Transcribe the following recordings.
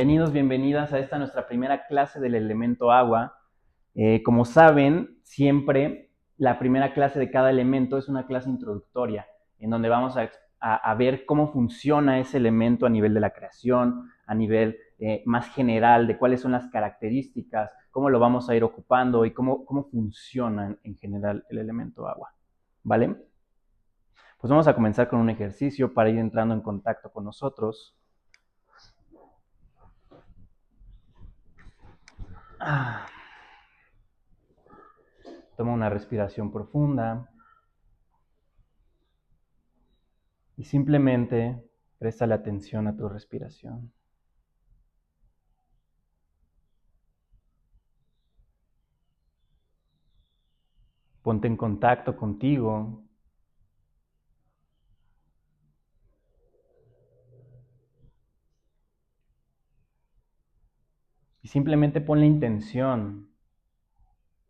Bienvenidos, bienvenidas a esta nuestra primera clase del elemento agua. Como saben, siempre la primera clase de cada elemento es una clase introductoria, en donde vamos a ver cómo funciona ese elemento a nivel de la creación, a nivel más general de cuáles son las características, cómo lo vamos a ir ocupando y cómo funciona en general el elemento agua. ¿Vale? Pues vamos a comenzar con un ejercicio para ir entrando en contacto con nosotros. Toma una respiración profunda y simplemente préstale atención a tu respiración. Ponte en contacto contigo. Y simplemente pon la intención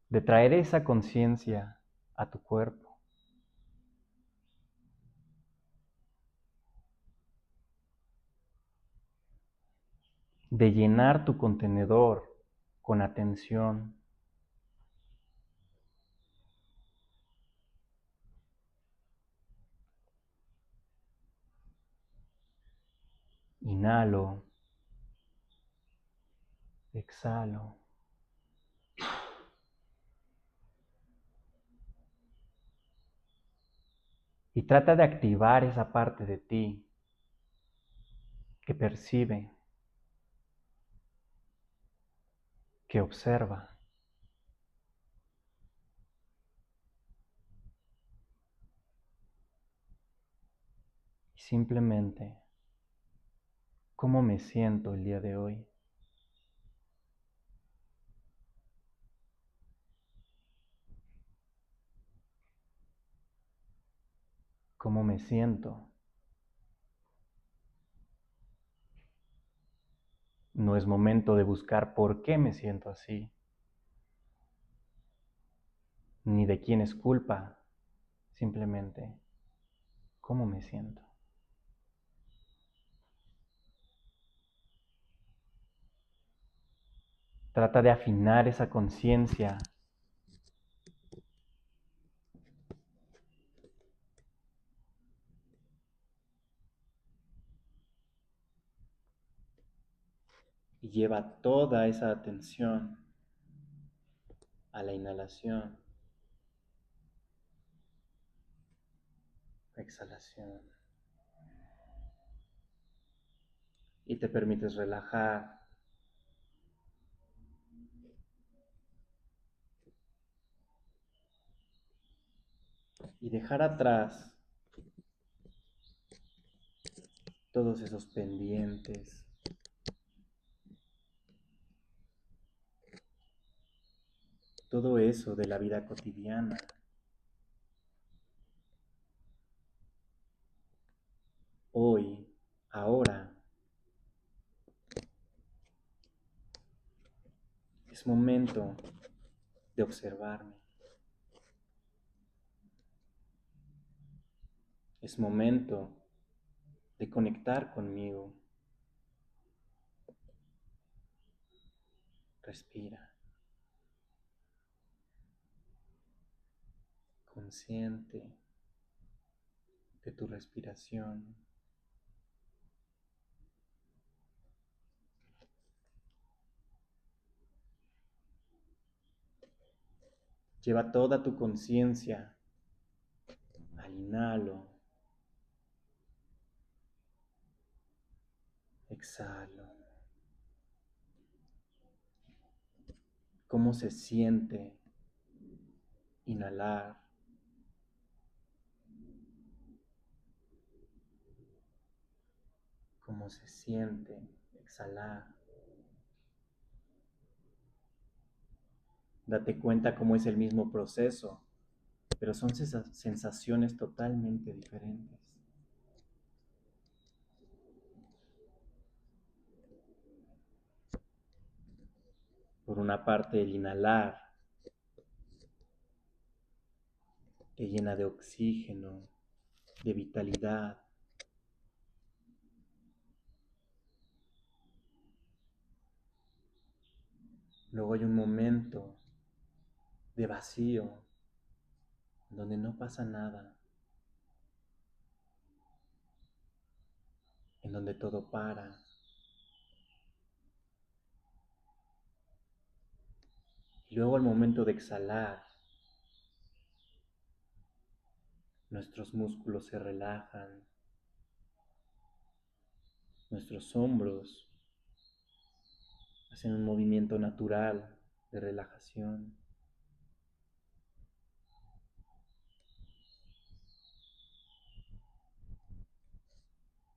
de traer esa conciencia a tu cuerpo. De llenar tu contenedor con atención. Inhalo. Exhalo. Y trata de activar esa parte de ti que percibe, que observa. Y simplemente, ¿cómo me siento el día de hoy? ¿Cómo me siento? No es momento de buscar por qué me siento así, ni de quién es culpa, simplemente cómo me siento. Trata de afinar esa conciencia y lleva toda esa atención a la inhalación, exhalación. Y te permites relajar y dejar atrás todos esos pendientes, todo eso de la vida cotidiana. Hoy, ahora, es momento de observarme. Es momento de conectar conmigo. Respira. Consciente de tu respiración. Lleva toda tu conciencia al inhalo, exhalo. ¿Cómo se siente inhalar? ¿Cómo se siente exhalar? Date cuenta cómo es el mismo proceso, pero son sensaciones totalmente diferentes. Por una parte, el inhalar te llena de oxígeno, de vitalidad. Luego hay un momento de vacío, donde no pasa nada, en donde todo para. Y luego al momento de exhalar, nuestros músculos se relajan, nuestros hombros hacen un movimiento natural de relajación.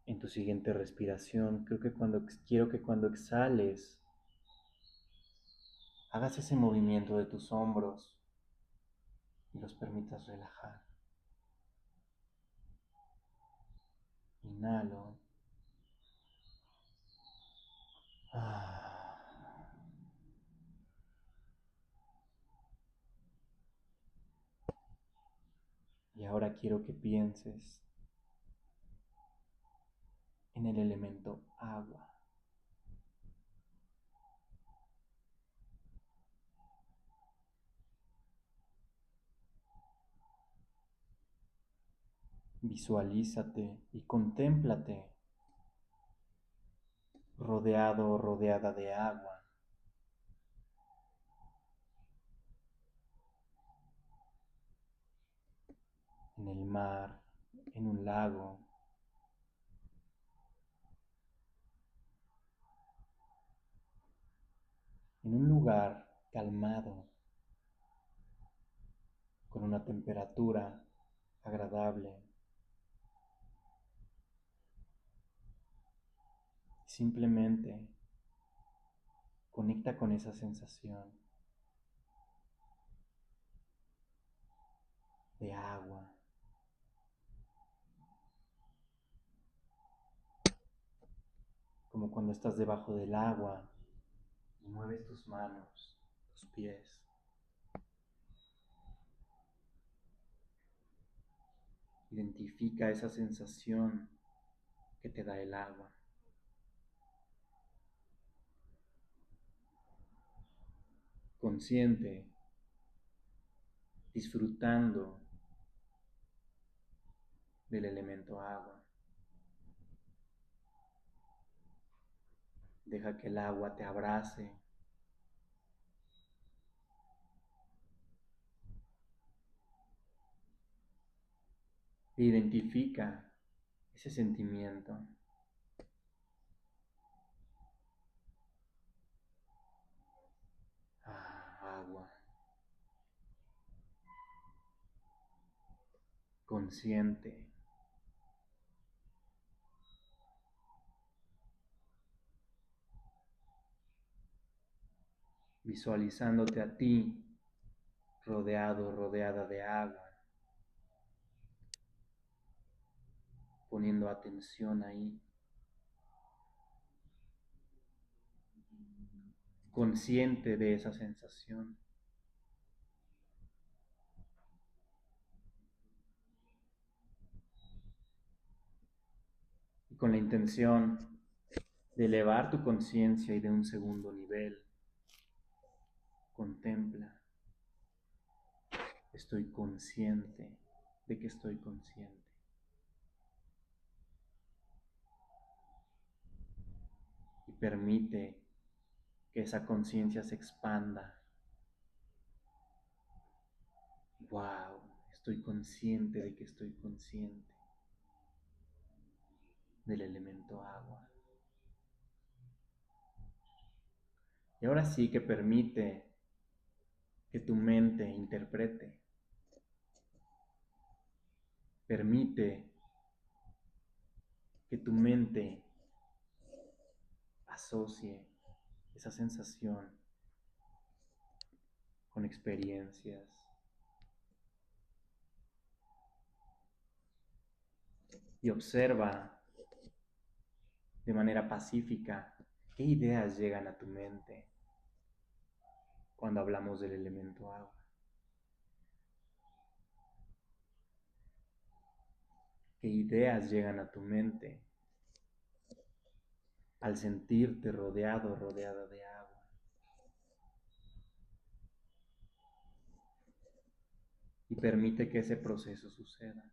En tu siguiente respiración, quiero que cuando exhales, hagas ese movimiento de tus hombros y los permitas relajar. Inhalo. Ah. Y ahora quiero que pienses en el elemento agua. Visualízate y contémplate rodeado o rodeada de agua. En el mar, en un lago, en un lugar calmado, con una temperatura agradable. Simplemente conecta con esa sensación de agua. Como cuando estás debajo del agua y mueves tus manos, tus pies. Identifica esa sensación que te da el agua. Consciente, disfrutando del elemento agua. Deja que el agua te abrace. E identifica ese sentimiento. Agua. Consciente. Visualizándote a ti rodeado, rodeada de agua. Poniendo atención ahí. Consciente de esa sensación. Y con la intención de elevar tu conciencia y de un segundo nivel, contempla. Estoy consciente de que estoy consciente. Y permite que esa conciencia se expanda. Wow, estoy consciente de que estoy consciente del elemento agua. Y ahora sí que permite que tu mente interprete. Permite que tu mente asocie esa sensación con experiencias. Y observa de manera pacífica qué ideas llegan a tu mente cuando hablamos del elemento agua. ¿Qué ideas llegan a tu mente al sentirte rodeado o rodeada de agua? y permite que ese proceso suceda.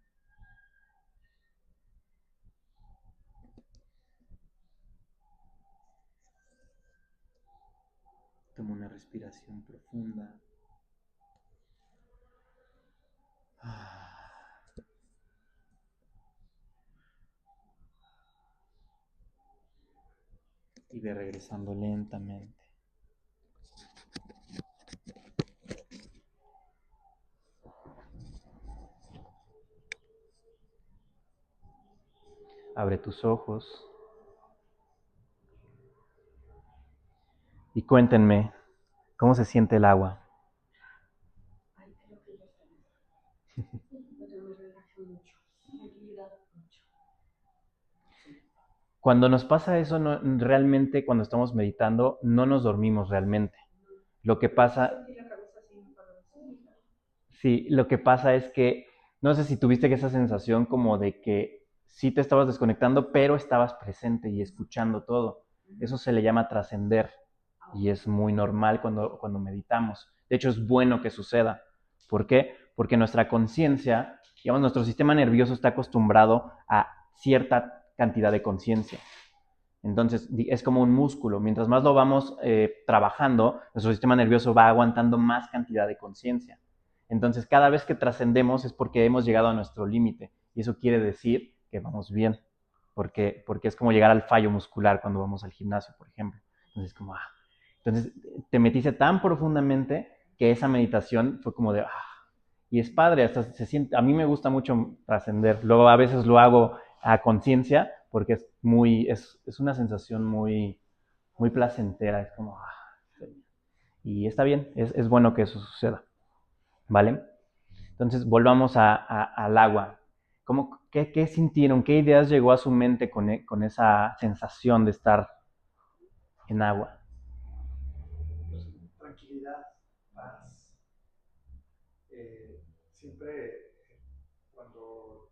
Toma una respiración profunda. Y ve regresando lentamente. Abre tus ojos y cuéntenme, ¿cómo se siente el agua? Ay, creo que ya está bien. Me relaja mucho, me libera mucho. Cuando nos pasa eso, realmente cuando estamos meditando, no nos dormimos realmente. Lo que pasa, Sentí la cabeza así para decir. sí, lo que pasa es que, no sé si tuviste esa sensación como de que sí te estabas desconectando, pero estabas presente y escuchando todo. Eso se le llama trascender y es muy normal cuando meditamos. De hecho, es bueno que suceda. ¿Por qué? Porque nuestra conciencia, digamos, nuestro sistema nervioso está acostumbrado a cierta cantidad de conciencia. Entonces, es como un músculo. Mientras más lo vamos trabajando, nuestro sistema nervioso va aguantando más cantidad de conciencia. Entonces, cada vez que trascendemos es porque hemos llegado a nuestro límite. Y eso quiere decir que vamos bien. Porque es como llegar al fallo muscular cuando vamos al gimnasio, por ejemplo. Entonces, como, Entonces, te metiste tan profundamente que esa meditación fue como de, y es padre, hasta se siente, a mí me gusta mucho trascender. Luego a veces lo hago a conciencia porque es una sensación muy placentera, es como, y está bien, es bueno que eso suceda, ¿vale? Entonces volvamos al agua. ¿Qué sintieron? ¿Qué ideas llegó a su mente con esa sensación de estar en agua? Pues, tranquilidad, paz. Siempre cuando,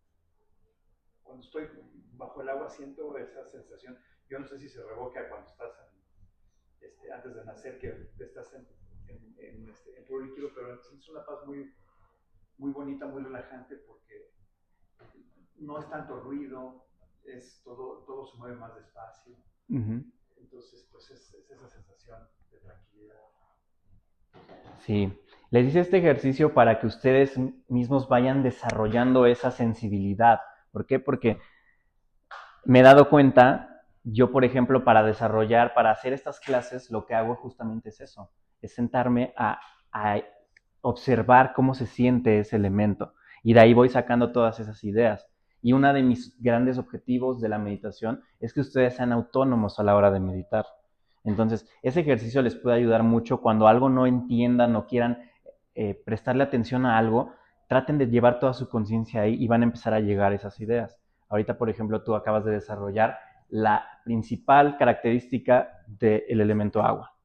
cuando estoy bajo el agua siento esa sensación. Yo no sé si se revoca cuando estás antes de nacer, que estás en puro líquido, pero es una paz muy bonita, muy relajante, porque no es tanto ruido, todo se mueve más despacio. Uh-huh. Entonces, pues es esa sensación de tranquilidad. Sí, les hice este ejercicio para que ustedes mismos vayan desarrollando esa sensibilidad. ¿Por qué? Porque me he dado cuenta, yo por ejemplo, para hacer estas clases, lo que hago justamente es eso, es sentarme a observar cómo se siente ese elemento. Y de ahí voy sacando todas esas ideas. Y uno de mis grandes objetivos de la meditación es que ustedes sean autónomos a la hora de meditar. Entonces, ese ejercicio les puede ayudar mucho cuando algo no entiendan o quieran prestarle atención a algo, traten de llevar toda su conciencia ahí y van a empezar a llegar esas ideas. Ahorita, por ejemplo, tú acabas de desarrollar la principal característica del elemento agua.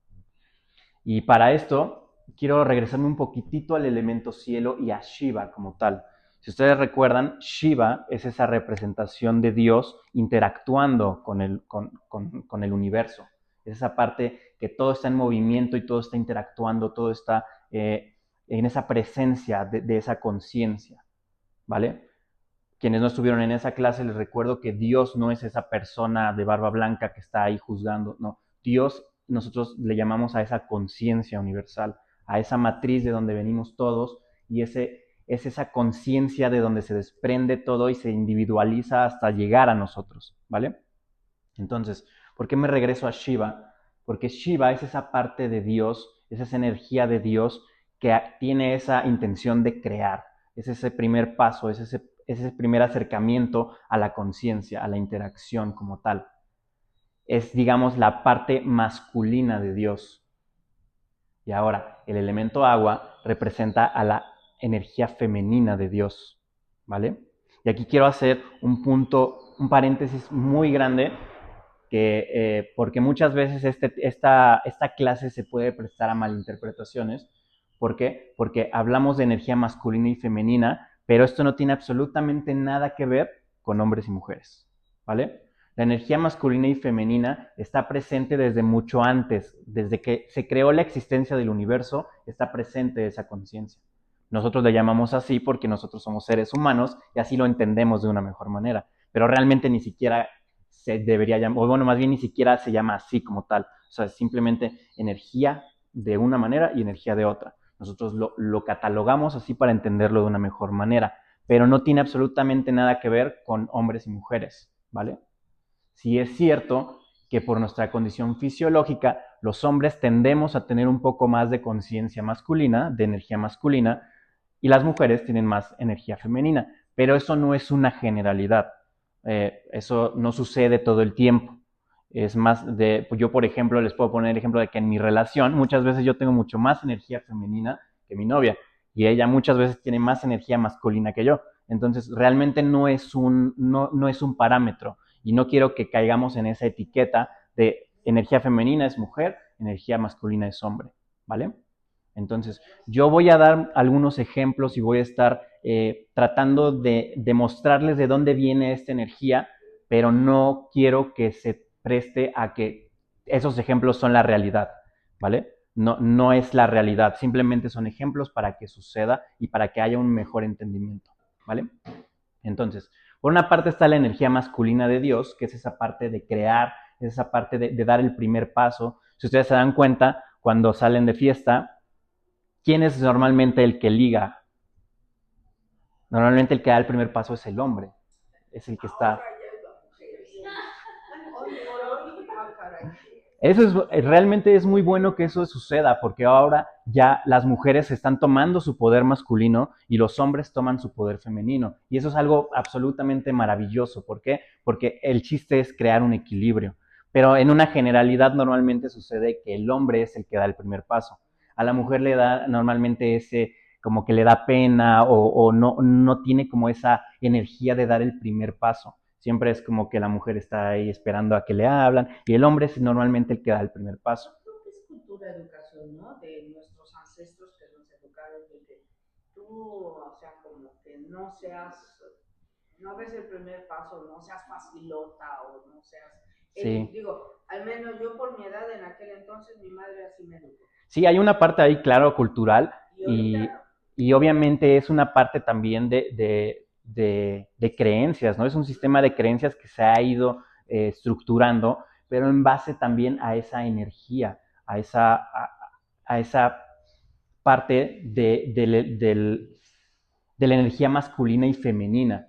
Y para esto, quiero regresarme un poquitito al elemento cielo y a Shiva como tal. Si ustedes recuerdan, Shiva es esa representación de Dios interactuando con el universo. Es esa parte que todo está en movimiento y todo está interactuando, todo está en esa presencia de esa conciencia, ¿vale? Quienes no estuvieron en esa clase, les recuerdo que Dios no es esa persona de barba blanca que está ahí juzgando, no. Dios, nosotros le llamamos a esa conciencia universal, a esa matriz de donde venimos todos, y es esa conciencia de donde se desprende todo y se individualiza hasta llegar a nosotros, ¿vale? Entonces, ¿por qué me regreso a Shiva? Porque Shiva es esa parte de Dios, es esa energía de Dios que tiene esa intención de crear. Es ese primer paso, es ese primer acercamiento a la conciencia, a la interacción como tal. Es, digamos, la parte masculina de Dios. Y ahora, el elemento agua representa a la energía femenina de Dios, ¿vale? Y aquí quiero hacer un paréntesis muy grande, porque muchas veces esta clase se puede prestar a malinterpretaciones. ¿Por qué? Porque hablamos de energía masculina y femenina, pero esto no tiene absolutamente nada que ver con hombres y mujeres, ¿vale? La energía masculina y femenina está presente desde mucho antes, desde que se creó la existencia del universo, está presente esa conciencia. Nosotros le llamamos así porque nosotros somos seres humanos y así lo entendemos de una mejor manera. Pero realmente ni siquiera se debería llamar, o bueno, más bien ni siquiera se llama así como tal. O sea, es simplemente energía de una manera y energía de otra. Nosotros lo catalogamos así para entenderlo de una mejor manera, pero no tiene absolutamente nada que ver con hombres y mujeres, ¿vale? Sí es cierto que por nuestra condición fisiológica, los hombres tendemos a tener un poco más de conciencia masculina, de energía masculina, y las mujeres tienen más energía femenina, pero eso no es una generalidad. Eso no sucede todo el tiempo. Es más de, yo por ejemplo, les puedo poner el ejemplo de que en mi relación muchas veces yo tengo mucho más energía femenina que mi novia y ella muchas veces tiene más energía masculina que yo. Entonces realmente no es un parámetro y no quiero que caigamos en esa etiqueta de energía femenina es mujer, energía masculina es hombre, ¿vale? Entonces, yo voy a dar algunos ejemplos y voy a estar tratando de mostrarles de dónde viene esta energía, pero no quiero que se preste a que esos ejemplos son la realidad, ¿vale? No es la realidad, simplemente son ejemplos para que suceda y para que haya un mejor entendimiento, ¿vale? Entonces, por una parte está la energía masculina de Dios, que es esa parte de crear, es esa parte de dar el primer paso. Si ustedes se dan cuenta, cuando salen de fiesta, ¿quién es normalmente el que liga? Normalmente el que da el primer paso es el hombre, es el que está... Eso es, realmente es muy bueno que eso suceda, porque ahora ya las mujeres están tomando su poder masculino y los hombres toman su poder femenino. Y eso es algo absolutamente maravilloso. ¿Por qué? Porque el chiste es crear un equilibrio. Pero en una generalidad normalmente sucede que el hombre es el que da el primer paso. A la mujer le da normalmente ese, como que le da pena o no tiene como esa energía de dar el primer paso. Siempre es como que la mujer está ahí esperando a que le hablan y el hombre es normalmente el que da el primer paso. Creo que es cultura, educación, ¿no? De nuestros ancestros que nos educaron de que tú, o sea, como que no des el primer paso, no seas facilota o no seas... Sí. Digo, al menos yo por mi edad en aquel entonces, mi madre así me educó. Sí, hay una parte ahí, claro, cultural Y y obviamente es una parte también de creencias, ¿no? Es un sistema de creencias que se ha ido estructurando, pero en base también a esa energía, a esa parte de la energía masculina y femenina.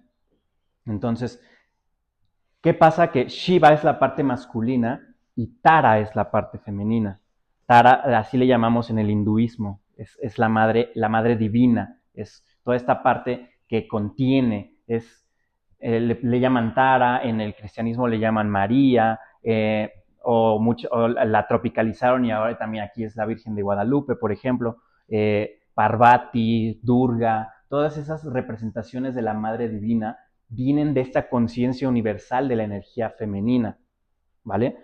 Entonces, ¿qué pasa? Que Shiva es la parte masculina y Tara es la parte femenina. Tara, así le llamamos en el hinduismo, es la madre divina, es toda esta parte que contiene, le llaman Tara, en el cristianismo le llaman María, o la tropicalizaron y ahora también aquí es la Virgen de Guadalupe, por ejemplo, Parvati, Durga, todas esas representaciones de la madre divina vienen de esta conciencia universal de la energía femenina, ¿vale?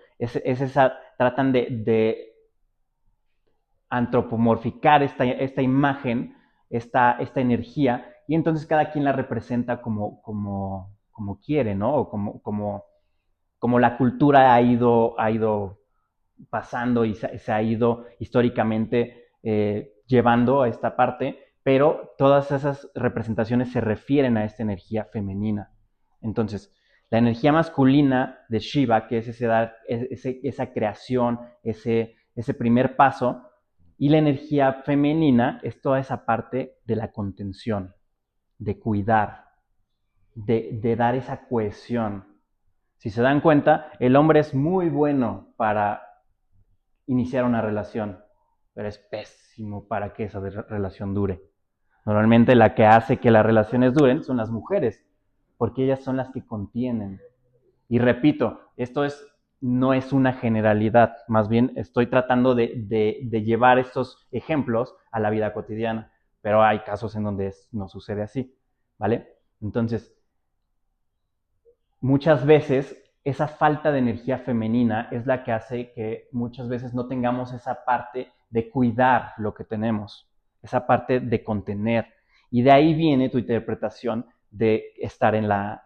Tratan de antropomorficar esta imagen, esta energía, y entonces cada quien la representa como quiere, ¿no? O como la cultura ha ido pasando y se ha ido históricamente llevando a esta parte, pero todas esas representaciones se refieren a esta energía femenina. Entonces, la energía masculina de Shiva, que es esa creación, ese primer paso, y la energía femenina es toda esa parte de la contención, de cuidar, de dar esa cohesión. Si se dan cuenta, el hombre es muy bueno para iniciar una relación, pero es pésimo para que esa relación dure. Normalmente la que hace que las relaciones duren son las mujeres, porque ellas son las que contienen. Y repito, no es una generalidad, más bien estoy tratando de llevar estos ejemplos a la vida cotidiana, pero hay casos en donde no sucede así, ¿vale? Entonces, muchas veces esa falta de energía femenina es la que hace que muchas veces no tengamos esa parte de cuidar lo que tenemos, esa parte de contener. Y de ahí viene tu interpretación de estar en la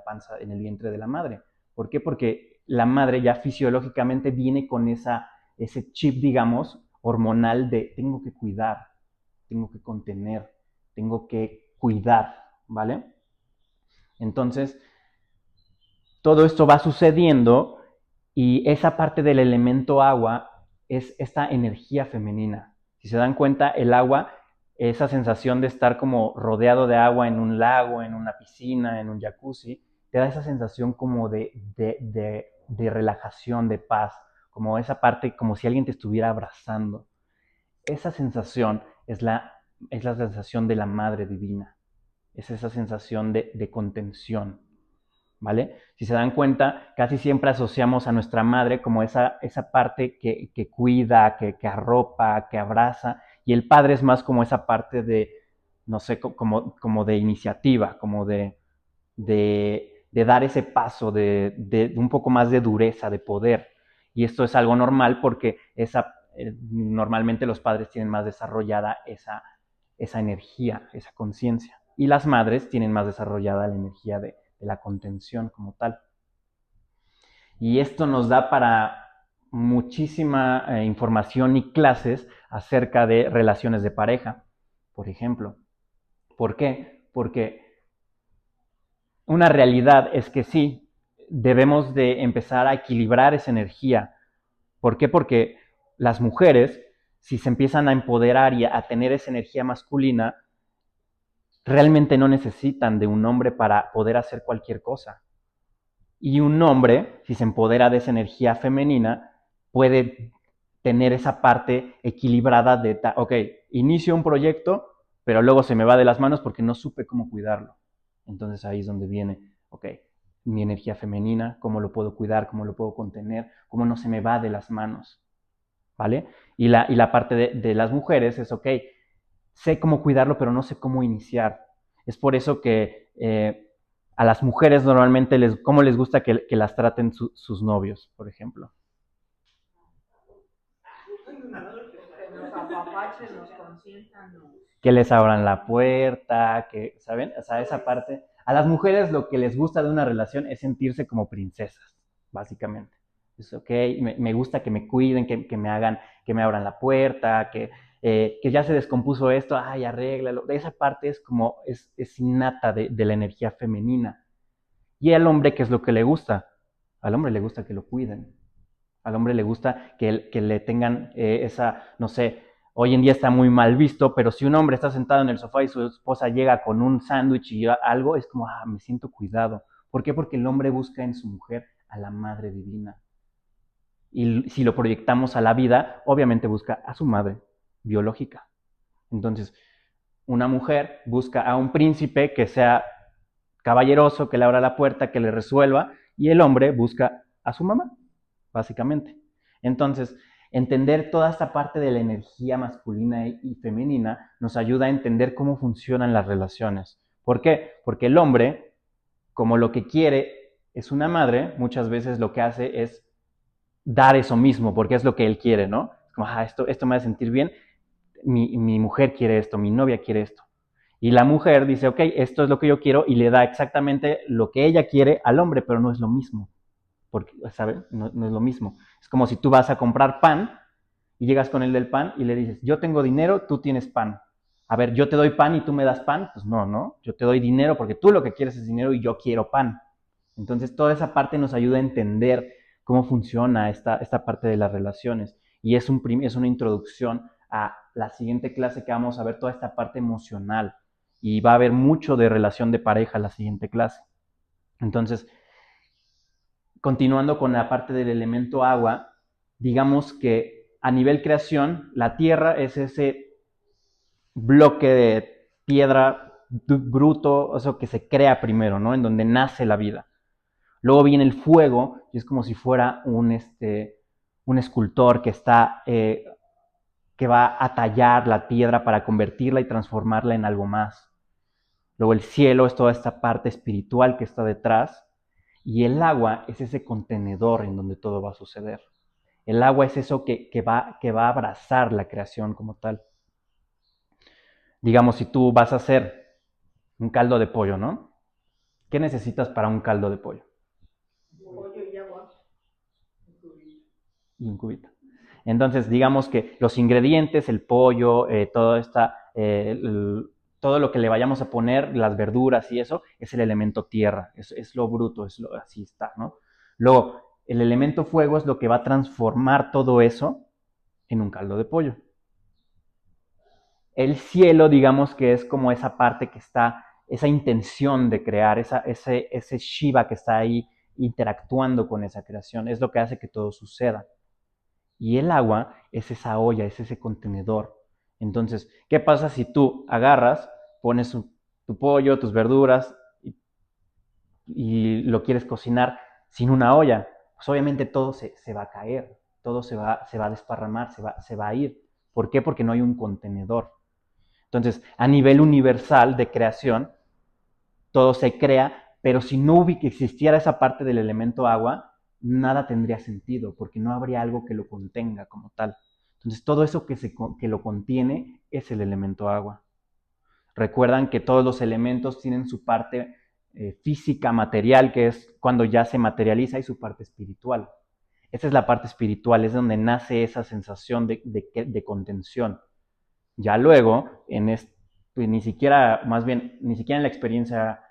panza, en el vientre de la madre. ¿Por qué? Porque la madre ya fisiológicamente viene con ese chip, digamos, hormonal de tengo que cuidar, tengo que contener, tengo que cuidar, ¿vale? Entonces, todo esto va sucediendo y esa parte del elemento agua es esta energía femenina. Si se dan cuenta, el agua, esa sensación de estar como rodeado de agua en un lago, en una piscina, en un jacuzzi, te da esa sensación como de relajación, de paz, como esa parte, como si alguien te estuviera abrazando. Esa sensación es la sensación de la Madre Divina, es esa sensación de contención. ¿Vale? Si se dan cuenta, casi siempre asociamos a nuestra madre como esa parte que cuida, que arropa, que abraza, y el padre es más como esa parte de, no sé, como de iniciativa, como de dar ese paso, de un poco más de dureza, de poder. Y esto es algo normal porque normalmente los padres tienen más desarrollada esa energía, esa conciencia. Y las madres tienen más desarrollada la energía de la contención como tal. Y esto nos da para muchísima información y clases acerca de relaciones de pareja, por ejemplo. ¿Por qué? Porque una realidad es que sí, debemos de empezar a equilibrar esa energía. ¿Por qué? Porque las mujeres, si se empiezan a empoderar y a tener esa energía masculina, realmente no necesitan de un hombre para poder hacer cualquier cosa. Y un hombre, si se empodera de esa energía femenina, puede tener esa parte equilibrada de, ok, inicio un proyecto, pero luego se me va de las manos porque no supe cómo cuidarlo. Entonces ahí es donde viene, ok, mi energía femenina, cómo lo puedo cuidar, cómo lo puedo contener, cómo no se me va de las manos, ¿vale? Y la parte de las mujeres es, ok, sé cómo cuidarlo, pero no sé cómo iniciar. Es por eso que a las mujeres normalmente cómo les gusta que las traten sus novios, por ejemplo. Que nos apapachen, nos consientan, nos... Que les abran la puerta, que, ¿saben? O sea, esa parte. A las mujeres lo que les gusta de una relación es sentirse como princesas, básicamente. Es ok, me gusta que me cuiden, que me hagan, que me abran la puerta, que ya se descompuso esto, ay, arréglalo. Esa parte es como, es innata de la energía femenina. Y al hombre, ¿qué es lo que le gusta? Al hombre le gusta que lo cuiden. Al hombre le gusta que le tengan esa, no sé, hoy en día está muy mal visto, pero si un hombre está sentado en el sofá y su esposa llega con un sándwich y algo, es como, me siento cuidado. ¿Por qué? Porque el hombre busca en su mujer a la Madre Divina. Y si lo proyectamos a la vida, obviamente busca a su madre biológica. Entonces, una mujer busca a un príncipe que sea caballeroso, que le abra la puerta, que le resuelva, y el hombre busca a su mamá, básicamente. Entonces, entender toda esta parte de la energía masculina y femenina nos ayuda a entender cómo funcionan las relaciones. ¿Por qué? Porque el hombre, como lo que quiere es una madre, muchas veces lo que hace es dar eso mismo, porque es lo que él quiere, ¿no? Como, esto me hace sentir bien, mi mujer quiere esto, mi novia quiere esto. Y la mujer dice, ok, esto es lo que yo quiero y le da exactamente lo que ella quiere al hombre, pero no es lo mismo. Porque, ¿sabes? No es lo mismo. Es como si tú vas a comprar pan y llegas con el del pan y le dices, yo tengo dinero, tú tienes pan. A ver, yo te doy pan y tú me das pan. Pues no. Yo te doy dinero porque tú lo que quieres es dinero y yo quiero pan. Entonces, toda esa parte nos ayuda a entender cómo funciona esta parte de las relaciones. Y es una introducción a la siguiente clase que vamos a ver toda esta parte emocional. Y va a haber mucho de relación de pareja la siguiente clase. Entonces, continuando con la parte del elemento agua, digamos que a nivel creación, la tierra es ese bloque de piedra bruto, o sea, que se crea primero, ¿no? En donde nace la vida. Luego viene el fuego, y es como si fuera un escultor que va a tallar la piedra para convertirla y transformarla en algo más. Luego el cielo es toda esta parte espiritual que está detrás, y el agua es ese contenedor en donde todo va a suceder. El agua es eso que va a abrazar la creación como tal. Digamos, si tú vas a hacer un caldo de pollo, ¿no? ¿Qué necesitas para un caldo de pollo? Pollo y agua. Y un cubito. Entonces, digamos que los ingredientes, el pollo, toda todo lo que le vayamos a poner, las verduras y eso, es el elemento tierra, es lo bruto, así está, ¿no? Luego, el elemento fuego es lo que va a transformar todo eso en un caldo de pollo. El cielo, digamos que es como esa parte que está, esa intención de crear, ese Shiva que está ahí interactuando con esa creación, es lo que hace que todo suceda. Y el agua es esa olla, es ese contenedor. Entonces, ¿qué pasa si tú agarras, pones tu pollo, tus verduras y lo quieres cocinar sin una olla? Pues obviamente todo se va a caer, todo se va a desparramar, se va a ir. ¿Por qué? Porque no hay un contenedor. Entonces, a nivel universal de creación, todo se crea, pero si no existiera esa parte del elemento agua, nada tendría sentido, porque no habría algo que lo contenga como tal. Entonces, todo eso que lo contiene es el elemento agua. Recuerdan que todos los elementos tienen su parte física, material, que es cuando ya se materializa, y su parte espiritual. Esa es la parte espiritual, es donde nace esa sensación de contención. Ya luego, pues, ni siquiera en la experiencia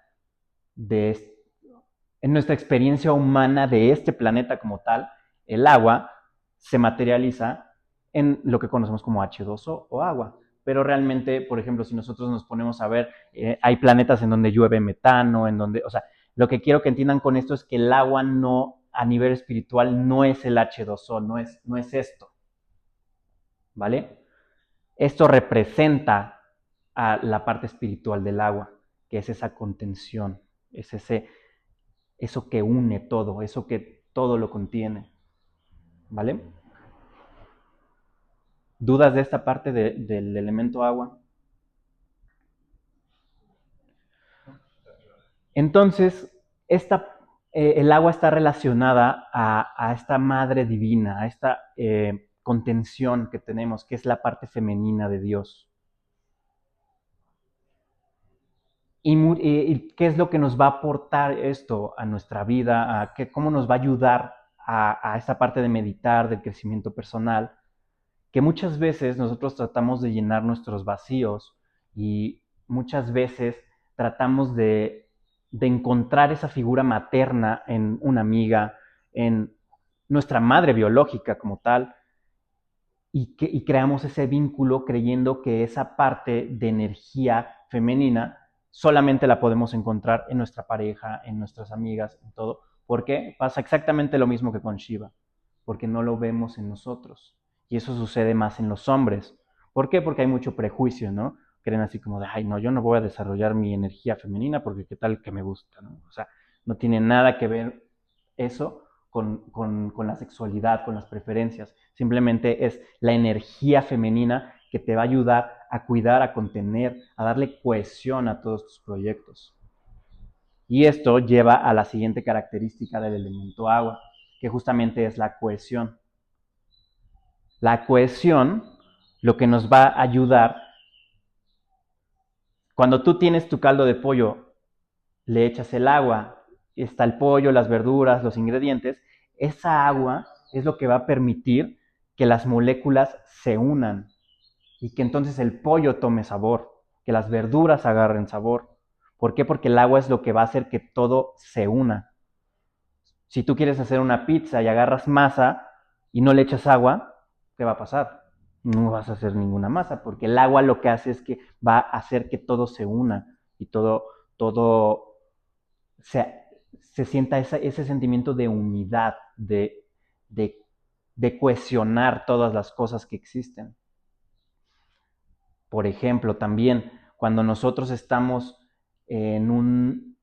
en nuestra experiencia humana de este planeta como tal, el agua se materializa en lo que conocemos como H2O o agua. Pero realmente, por ejemplo, si nosotros nos ponemos a ver, hay planetas en donde llueve metano, o sea, lo que quiero que entiendan con esto es que el agua no, a nivel espiritual, no es el H2O, no es esto, ¿vale? Esto representa a la parte espiritual del agua, que es esa contención, es eso que une todo, eso que todo lo contiene. ¿Vale? ¿Dudas de esta parte del elemento agua? Entonces, el agua está relacionada a esta madre divina, a esta contención que tenemos, que es la parte femenina de Dios. ¿Y qué es lo que nos va a aportar esto a nuestra vida? ¿Cómo nos va a ayudar a esta parte de meditar, del crecimiento personal? Que muchas veces nosotros tratamos de llenar nuestros vacíos y muchas veces tratamos de encontrar esa figura materna en una amiga, en nuestra madre biológica como tal, y creamos ese vínculo creyendo que esa parte de energía femenina solamente la podemos encontrar en nuestra pareja, en nuestras amigas, en todo. ¿Por qué? Pasa exactamente lo mismo que con Shiva, porque no lo vemos en nosotros. Y eso sucede más en los hombres. ¿Por qué? Porque hay mucho prejuicio, ¿no? Creen así como de, ay, no, yo no voy a desarrollar mi energía femenina porque qué tal que me gusta, ¿no? O sea, no tiene nada que ver eso con la sexualidad, con las preferencias. Simplemente es la energía femenina que te va a ayudar a cuidar, a contener, a darle cohesión a todos tus proyectos. Y esto lleva a la siguiente característica del elemento agua, que justamente es la cohesión. La cohesión, lo que nos va a ayudar, cuando tú tienes tu caldo de pollo, le echas el agua, está el pollo, las verduras, los ingredientes, esa agua es lo que va a permitir que las moléculas se unan y que entonces el pollo tome sabor, que las verduras agarren sabor. ¿Por qué? Porque el agua es lo que va a hacer que todo se una. Si tú quieres hacer una pizza y agarras masa y no le echas agua, ¿qué va a pasar? No vas a hacer ninguna masa, porque el agua lo que hace es que va a hacer que todo se una y todo se sienta ese sentimiento de unidad, de cohesionar todas las cosas que existen. Por ejemplo, también cuando nosotros estamos en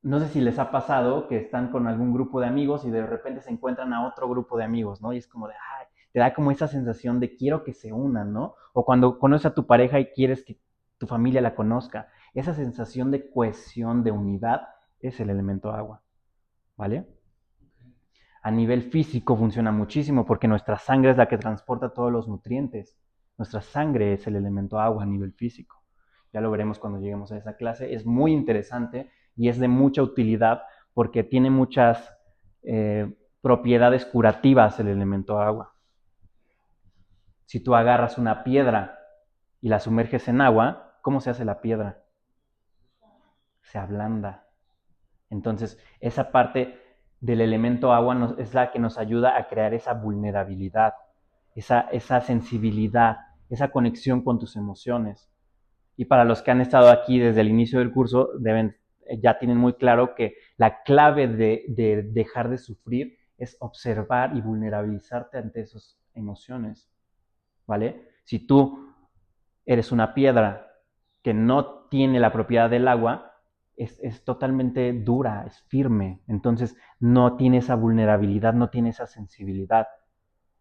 no sé si les ha pasado que están con algún grupo de amigos y de repente se encuentran a otro grupo de amigos, ¿no? Y es como de, ay, te da como esa sensación de quiero que se unan, ¿no? O cuando conoces a tu pareja y quieres que tu familia la conozca. Esa sensación de cohesión, de unidad, es el elemento agua, ¿vale? A nivel físico funciona muchísimo porque nuestra sangre es la que transporta todos los nutrientes. Nuestra sangre es el elemento agua a nivel físico. Ya lo veremos cuando lleguemos a esa clase. Es muy interesante y es de mucha utilidad porque tiene muchas propiedades curativas el elemento agua. Si tú agarras una piedra y la sumerges en agua, ¿cómo se hace la piedra? Se ablanda. Entonces, esa parte del elemento agua es la que nos ayuda a crear esa vulnerabilidad, esa sensibilidad, esa conexión con tus emociones. Y para los que han estado aquí desde el inicio del curso, ya tienen muy claro que la clave de dejar de sufrir es observar y vulnerabilizarte ante esas emociones, ¿vale? Si tú eres una piedra que no tiene la propiedad del agua, es totalmente dura, es firme, entonces no tiene esa vulnerabilidad, no tiene esa sensibilidad.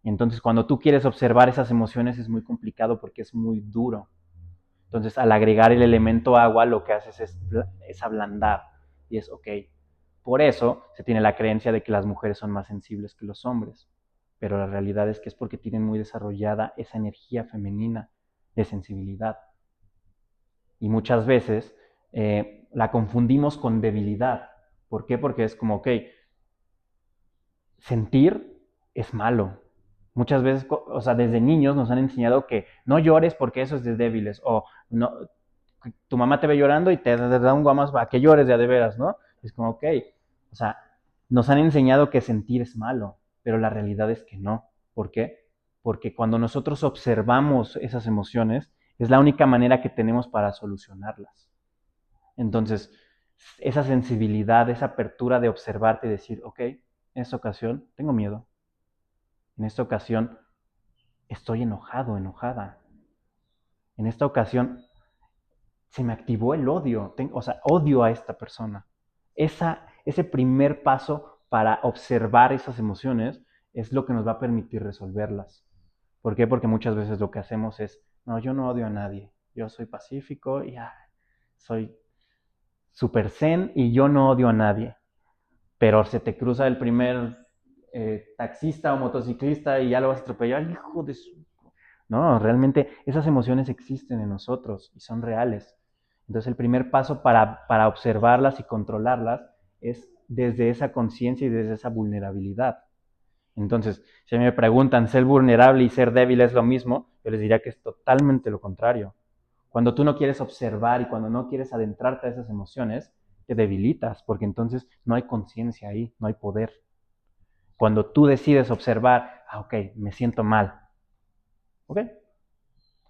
Entonces cuando tú quieres observar esas emociones es muy complicado porque es muy duro. Entonces al agregar el elemento agua lo que haces es ablandar y es ok. Por eso se tiene la creencia de que las mujeres son más sensibles que los hombres, pero la realidad es que es porque tienen muy desarrollada esa energía femenina de sensibilidad. Y muchas veces la confundimos con debilidad. ¿Por qué? Porque es como, ok, sentir es malo. Muchas veces, o sea, desde niños nos han enseñado que no llores porque eso es de débiles. O no, tu mamá te ve llorando y te da un guamazo para que llores de veras, ¿no? Es como, ok, o sea, nos han enseñado que sentir es malo, pero la realidad es que no. ¿Por qué? Porque cuando nosotros observamos esas emociones, es la única manera que tenemos para solucionarlas. Entonces, esa sensibilidad, esa apertura de observarte y decir, ok, en esta ocasión tengo miedo, en esta ocasión estoy enojado, enojada, en esta ocasión se me activó el odio, o sea, odio a esta persona. Ese primer paso para observar esas emociones es lo que nos va a permitir resolverlas. ¿Por qué? Porque muchas veces lo que hacemos es, no, yo no odio a nadie, yo soy pacífico y soy super zen y yo no odio a nadie. Pero se te cruza el primer taxista o motociclista y ya lo vas a atropellar, hijo de su... No, realmente esas emociones existen en nosotros y son reales. Entonces el primer paso para observarlas y controlarlas es desde esa conciencia y desde esa vulnerabilidad. Entonces, si me preguntan, ¿ser vulnerable y ser débil es lo mismo? Yo les diría que es totalmente lo contrario. Cuando tú no quieres observar y cuando no quieres adentrarte a esas emociones, te debilitas, porque entonces no hay conciencia ahí, no hay poder. Cuando tú decides observar, ok, me siento mal, ok,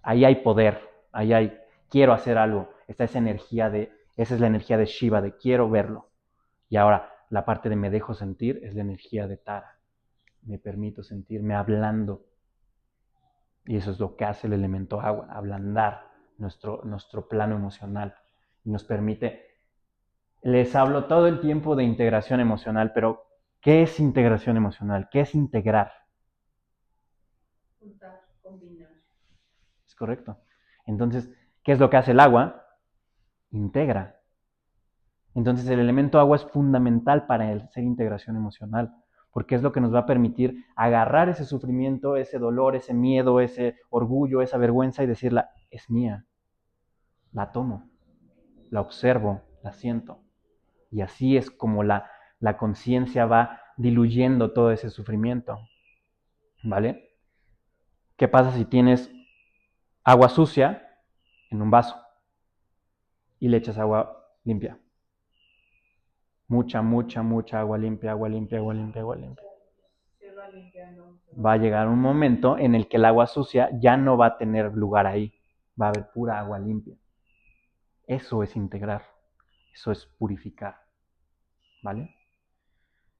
ahí hay poder, quiero hacer algo, esa es la energía de Shiva, de quiero verlo. Y ahora, la parte de me dejo sentir es la energía de Tara, me permito sentir, me ablando. Y eso es lo que hace el elemento agua, ablandar nuestro plano emocional. Y nos permite, les hablo todo el tiempo de integración emocional, pero ¿qué es integración emocional? ¿Qué es integrar? Juntar, combinar. Es correcto. Entonces, ¿qué es lo que hace el agua? Integra. Entonces, el elemento agua es fundamental para hacer integración emocional, porque es lo que nos va a permitir agarrar ese sufrimiento, ese dolor, ese miedo, ese orgullo, esa vergüenza y decirla, es mía. La tomo, la observo, la siento. Y así es como la conciencia va diluyendo todo ese sufrimiento. ¿Vale? ¿Qué pasa si tienes agua sucia en un vaso y le echas agua limpia? Mucha, mucha, mucha agua limpia, agua limpia, agua limpia, agua limpia. Se va limpiando. Va a llegar un momento en el que el agua sucia ya no va a tener lugar ahí. Va a haber pura agua limpia. Eso es integrar. Eso es purificar. ¿Vale?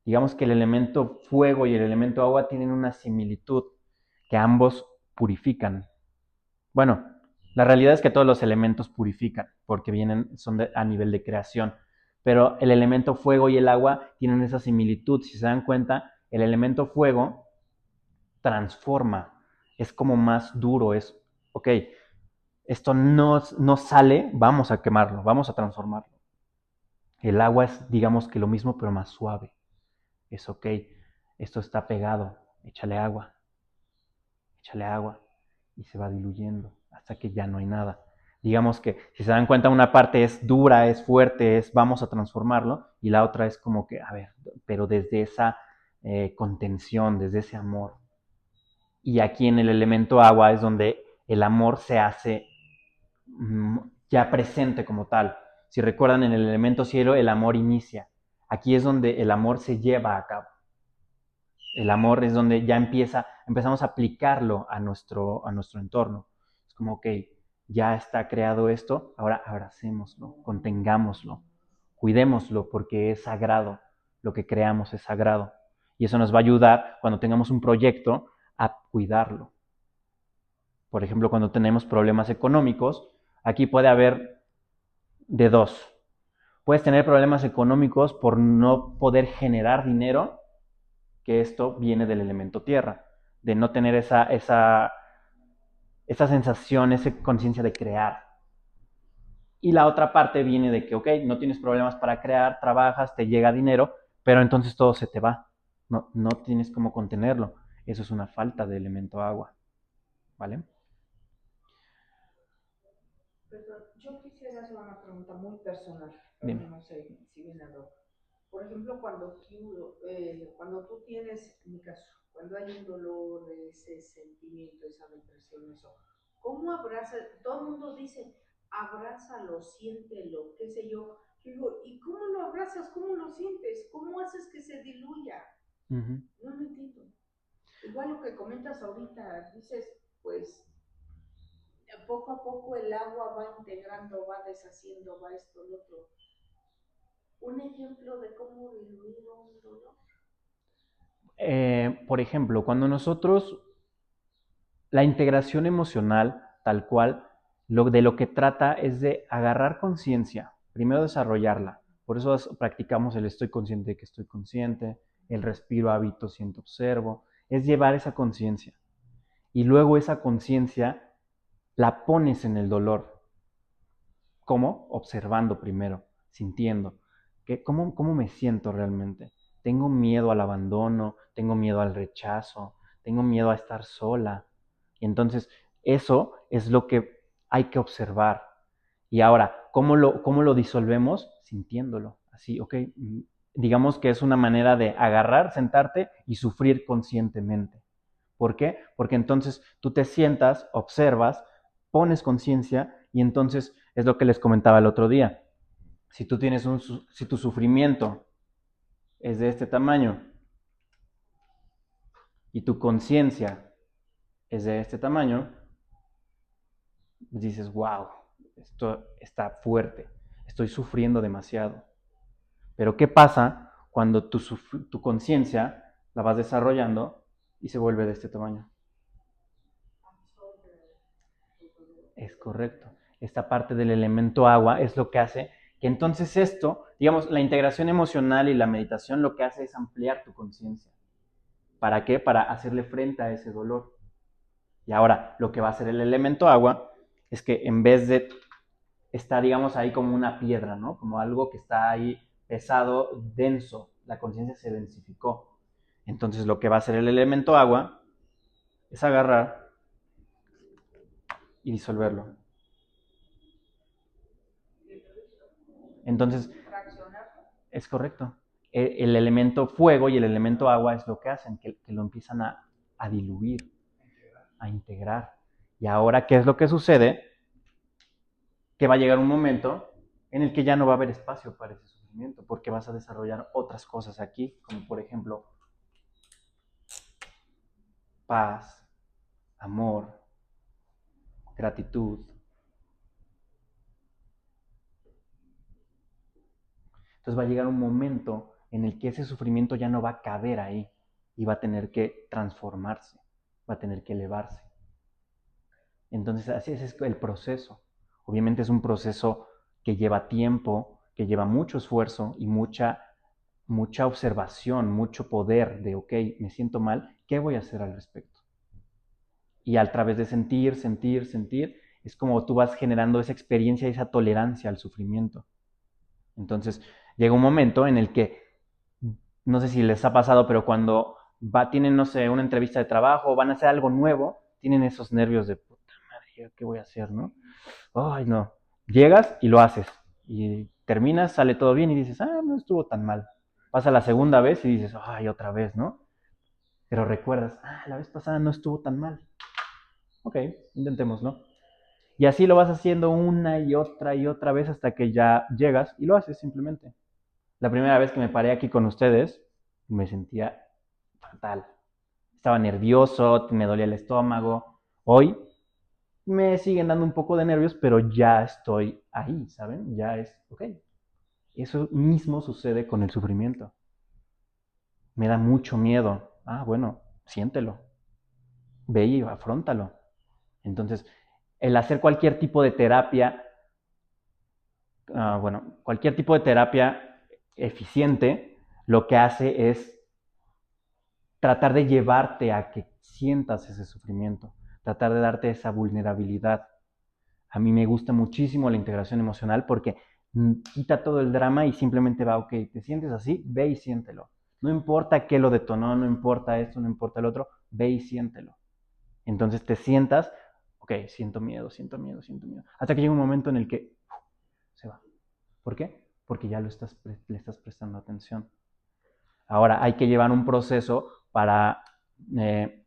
Digamos que el elemento fuego y el elemento agua tienen una similitud, que ambos purifican. Bueno, la realidad es que todos los elementos purifican, porque son a nivel de creación. Pero el elemento fuego y el agua tienen esa similitud. Si se dan cuenta, el elemento fuego transforma, es como más duro, es, ok, esto no sale, vamos a quemarlo, vamos a transformarlo. El agua es, digamos que lo mismo, pero más suave. Es ok, esto está pegado, échale agua, y se va diluyendo hasta que ya no hay nada. Digamos que si se dan cuenta, una parte es dura, es fuerte, es vamos a transformarlo, y la otra es como que, a ver, pero desde esa contención, desde ese amor. Y aquí en el elemento agua es donde el amor se hace ya presente como tal. Si recuerdan, en el elemento cielo el amor inicia. Aquí es donde el amor se lleva a cabo. El amor es donde ya empezamos a aplicarlo a nuestro entorno. Es como, ok, ya está creado esto, ahora abracémoslo, contengámoslo, cuidémoslo porque es sagrado, lo que creamos es sagrado. Y eso nos va a ayudar cuando tengamos un proyecto a cuidarlo. Por ejemplo, cuando tenemos problemas económicos, aquí puede haber de dos. Puedes tener problemas económicos por no poder generar dinero, que esto viene del elemento tierra, de no tener esa sensación, esa conciencia de crear. Y la otra parte viene de que, ok, no tienes problemas para crear, trabajas, te llega dinero, pero entonces todo se te va. No tienes cómo contenerlo. Eso es una falta de elemento agua. ¿Vale? Perdón, yo quisiera hacer una pregunta muy personal, pero Dime. no sé si viene a lo. Por ejemplo, cuando tú tienes, en mi caso, cuando hay un dolor, ese sentimiento, esa depresión, eso, ¿cómo abrazas? Todo el mundo dice, abrázalo, siéntelo, qué sé yo. Yo digo, ¿y cómo lo abrazas? ¿Cómo lo sientes? ¿Cómo haces que se diluya? Uh-huh. No lo entiendo. Igual lo que comentas ahorita, dices, pues poco a poco el agua va integrando, va deshaciendo, va esto, lo otro. Un ejemplo de cómo diluir un dolor. Por ejemplo, cuando nosotros, la integración emocional, tal cual, de lo que trata es de agarrar conciencia, primero desarrollarla. Por eso practicamos el estoy consciente de que estoy consciente, el respiro, hábito, siento, observo. Es llevar esa conciencia. Y luego esa conciencia la pones en el dolor. ¿Cómo? Observando primero, sintiendo. ¿Cómo me siento realmente? Tengo miedo al abandono, tengo miedo al rechazo, tengo miedo a estar sola. Y entonces eso es lo que hay que observar. Y ahora, ¿cómo lo disolvemos? Sintiéndolo. Así, ok. Digamos que es una manera de agarrar, sentarte y sufrir conscientemente. ¿Por qué? Porque entonces tú te sientas, observas, pones conciencia y entonces es lo que les comentaba el otro día. Si tú tienes si tu sufrimiento es de este tamaño y tu conciencia es de este tamaño, dices, wow, esto está fuerte, estoy sufriendo demasiado. Pero ¿qué pasa cuando tu conciencia la vas desarrollando y se vuelve de este tamaño? Es correcto. Esta parte del elemento agua es lo que hace que entonces esto, digamos, la integración emocional y la meditación lo que hace es ampliar tu conciencia. ¿Para qué? Para hacerle frente a ese dolor. Y ahora, lo que va a hacer el elemento agua es que en vez de está, digamos, ahí como una piedra, ¿no? Como algo que está ahí pesado, denso. La conciencia se densificó. Entonces, lo que va a hacer el elemento agua es agarrar y disolverlo. Entonces, es correcto. El elemento fuego y el elemento agua es lo que hacen, que lo empiezan a diluir, a integrar. Y ahora, ¿qué es lo que sucede? Que va a llegar un momento en el que ya no va a haber espacio para ese sufrimiento, porque vas a desarrollar otras cosas aquí, como por ejemplo paz, amor, gratitud. Entonces va a llegar un momento en el que ese sufrimiento ya no va a caber ahí y va a tener que transformarse, va a tener que elevarse. Entonces así es el proceso. Obviamente es un proceso que lleva tiempo, que lleva mucho esfuerzo y mucha observación, mucho poder de, ok, me siento mal, ¿qué voy a hacer al respecto? Y a través de sentir, sentir, sentir, es como tú vas generando esa experiencia, esa tolerancia al sufrimiento. Entonces llega un momento en el que, no sé si les ha pasado, pero cuando tienen, no sé, una entrevista de trabajo o van a hacer algo nuevo, tienen esos nervios de, puta madre, ¿qué voy a hacer, no? Ay, no. Llegas y lo haces. Y terminas, sale todo bien y dices, no estuvo tan mal. Pasa la segunda vez y dices, ay, otra vez, ¿no? Pero recuerdas, la vez pasada no estuvo tan mal. Ok, intentémoslo. Y así lo vas haciendo una y otra vez hasta que ya llegas y lo haces simplemente. La primera vez que me paré aquí con ustedes, me sentía fatal. Estaba nervioso, me dolía el estómago. Hoy me siguen dando un poco de nervios, pero ya estoy ahí, ¿saben? Ya es, ok. Eso mismo sucede con el sufrimiento. Me da mucho miedo. Ah, bueno, siéntelo. Ve y afróntalo. Entonces, el hacer cualquier tipo de terapia, cualquier tipo de terapia eficiente, lo que hace es tratar de llevarte a que sientas ese sufrimiento, tratar de darte esa vulnerabilidad. A mí me gusta muchísimo la integración emocional porque quita todo el drama y simplemente va, ok, te sientes así, ve y siéntelo. No importa qué lo detonó, no importa esto, no importa el otro, ve y siéntelo. Entonces te sientas, ok, siento miedo, siento miedo, siento miedo. Hasta que llega un momento en el que se va. ¿Por qué? Porque ya le estás prestando atención. Ahora hay que llevar un proceso para, eh,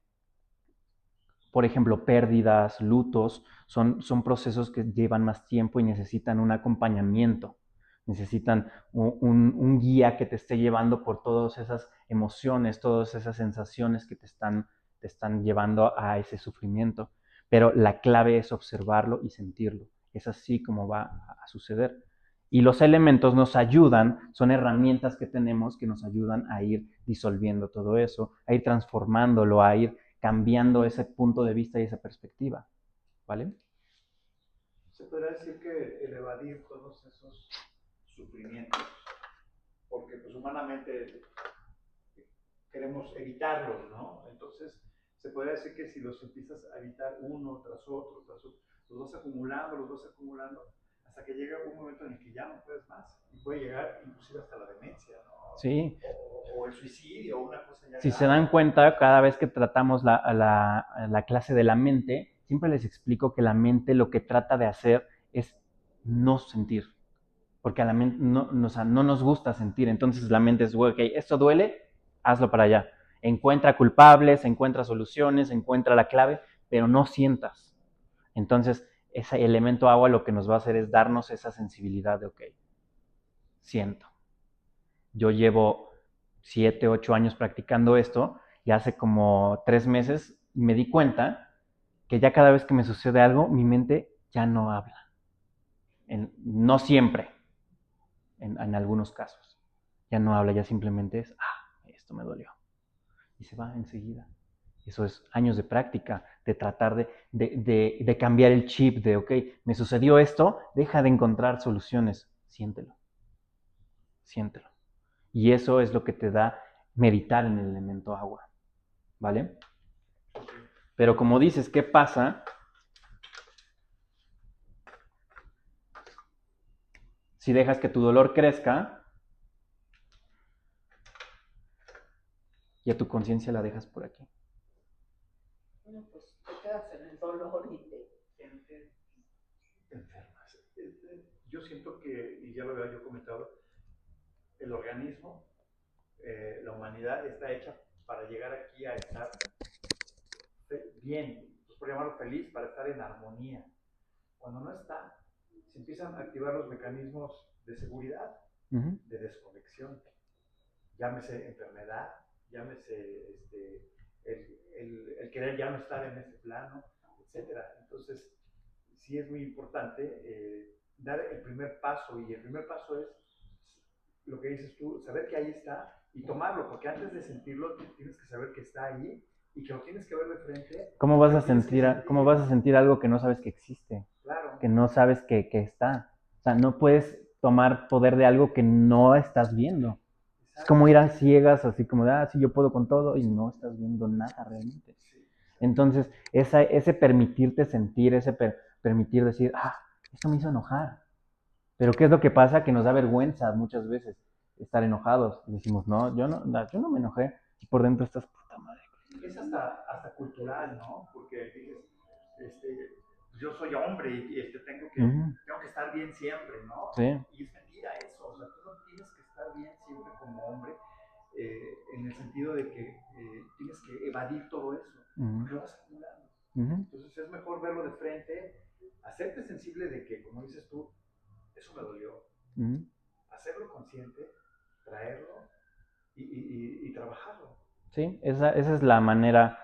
por ejemplo, pérdidas, lutos, son procesos que llevan más tiempo y necesitan un acompañamiento. Necesitan un guía que te esté llevando por todas esas emociones, todas esas sensaciones que te están llevando a ese sufrimiento. Pero la clave es observarlo y sentirlo. Es así como va a suceder. Y los elementos nos ayudan, son herramientas que tenemos que nos ayudan a ir disolviendo todo eso, a ir transformándolo, a ir cambiando ese punto de vista y esa perspectiva. ¿Vale? Se podría decir que el evadir todos esos sufrimientos, porque pues humanamente queremos evitarlos, ¿no? Entonces, se podría decir que si los empiezas a evitar uno tras otro, los vas acumulando, hasta que llega un momento en el que ya no puedes más, y puede llegar inclusive hasta la demencia, ¿no? Sí. O el suicidio, o una cosa ya Si grave. se dan cuenta, cada vez que tratamos la clase de la mente, siempre les explico que la mente lo que trata de hacer es no sentir. Porque a la mente o sea, no nos gusta sentir. Entonces la mente es, ok, esto duele, hazlo para allá. Encuentra culpables, encuentra soluciones, encuentra la clave, pero no sientas. Entonces, ese elemento agua lo que nos va a hacer es darnos esa sensibilidad de, ok, siento. Yo llevo 7, 8 años practicando esto y hace como 3 meses me di cuenta que ya cada vez que me sucede algo, mi mente ya no habla. No siempre, en algunos casos. Ya no habla, ya simplemente es, esto me dolió. Y se va enseguida. Eso es años de práctica, de tratar de cambiar el chip de, ok, me sucedió esto, deja de encontrar soluciones, siéntelo, siéntelo. Y eso es lo que te da meditar en el elemento agua, ¿vale? Pero como dices, ¿qué pasa si dejas que tu dolor crezca y a tu conciencia la dejas por aquí? Bueno, pues te quedas en el dolor y te Enfermas. Yo siento que, y ya lo había yo comentado, el organismo, la humanidad está hecha para llegar aquí a estar bien, pues por llamarlo feliz, para estar en armonía. Cuando no está, se empiezan a activar los mecanismos de seguridad, de desconexión. Llámese enfermedad, llámese el querer ya no estar en ese plano, etcétera. Entonces, sí es muy importante dar el primer paso, y el primer paso es lo que dices tú, saber que ahí está y tomarlo, porque antes de sentirlo tienes que saber que está ahí y que lo tienes que ver de frente. ¿Cómo vas a sentir algo que no sabes que existe? Claro. Que no sabes que está. O sea, no puedes tomar poder de algo que no estás viendo. Exacto. Es como ir a ciegas, así como de, sí, yo puedo con todo, y no estás viendo nada realmente. Sí. Entonces, ese permitirte sentir, permitir decir, esto me hizo enojar. Pero ¿qué es lo que pasa? Que nos da vergüenza muchas veces estar enojados. Y decimos, no, yo no me enojé. Y por dentro estás, puta madre. Es hasta cultural, ¿no? Porque dices, yo soy hombre y tengo que estar bien siempre, ¿no? Sí. Y es mentira eso, o sea, tú no tienes que estar bien siempre como hombre, en el sentido de que tienes que evadir todo eso, porque lo vas acumulando. Entonces es mejor verlo de frente, hacerte sensible de que, como dices tú, eso me dolió, Ujú. hacerlo consciente, traerlo y trabajarlo. Sí, esa es la manera,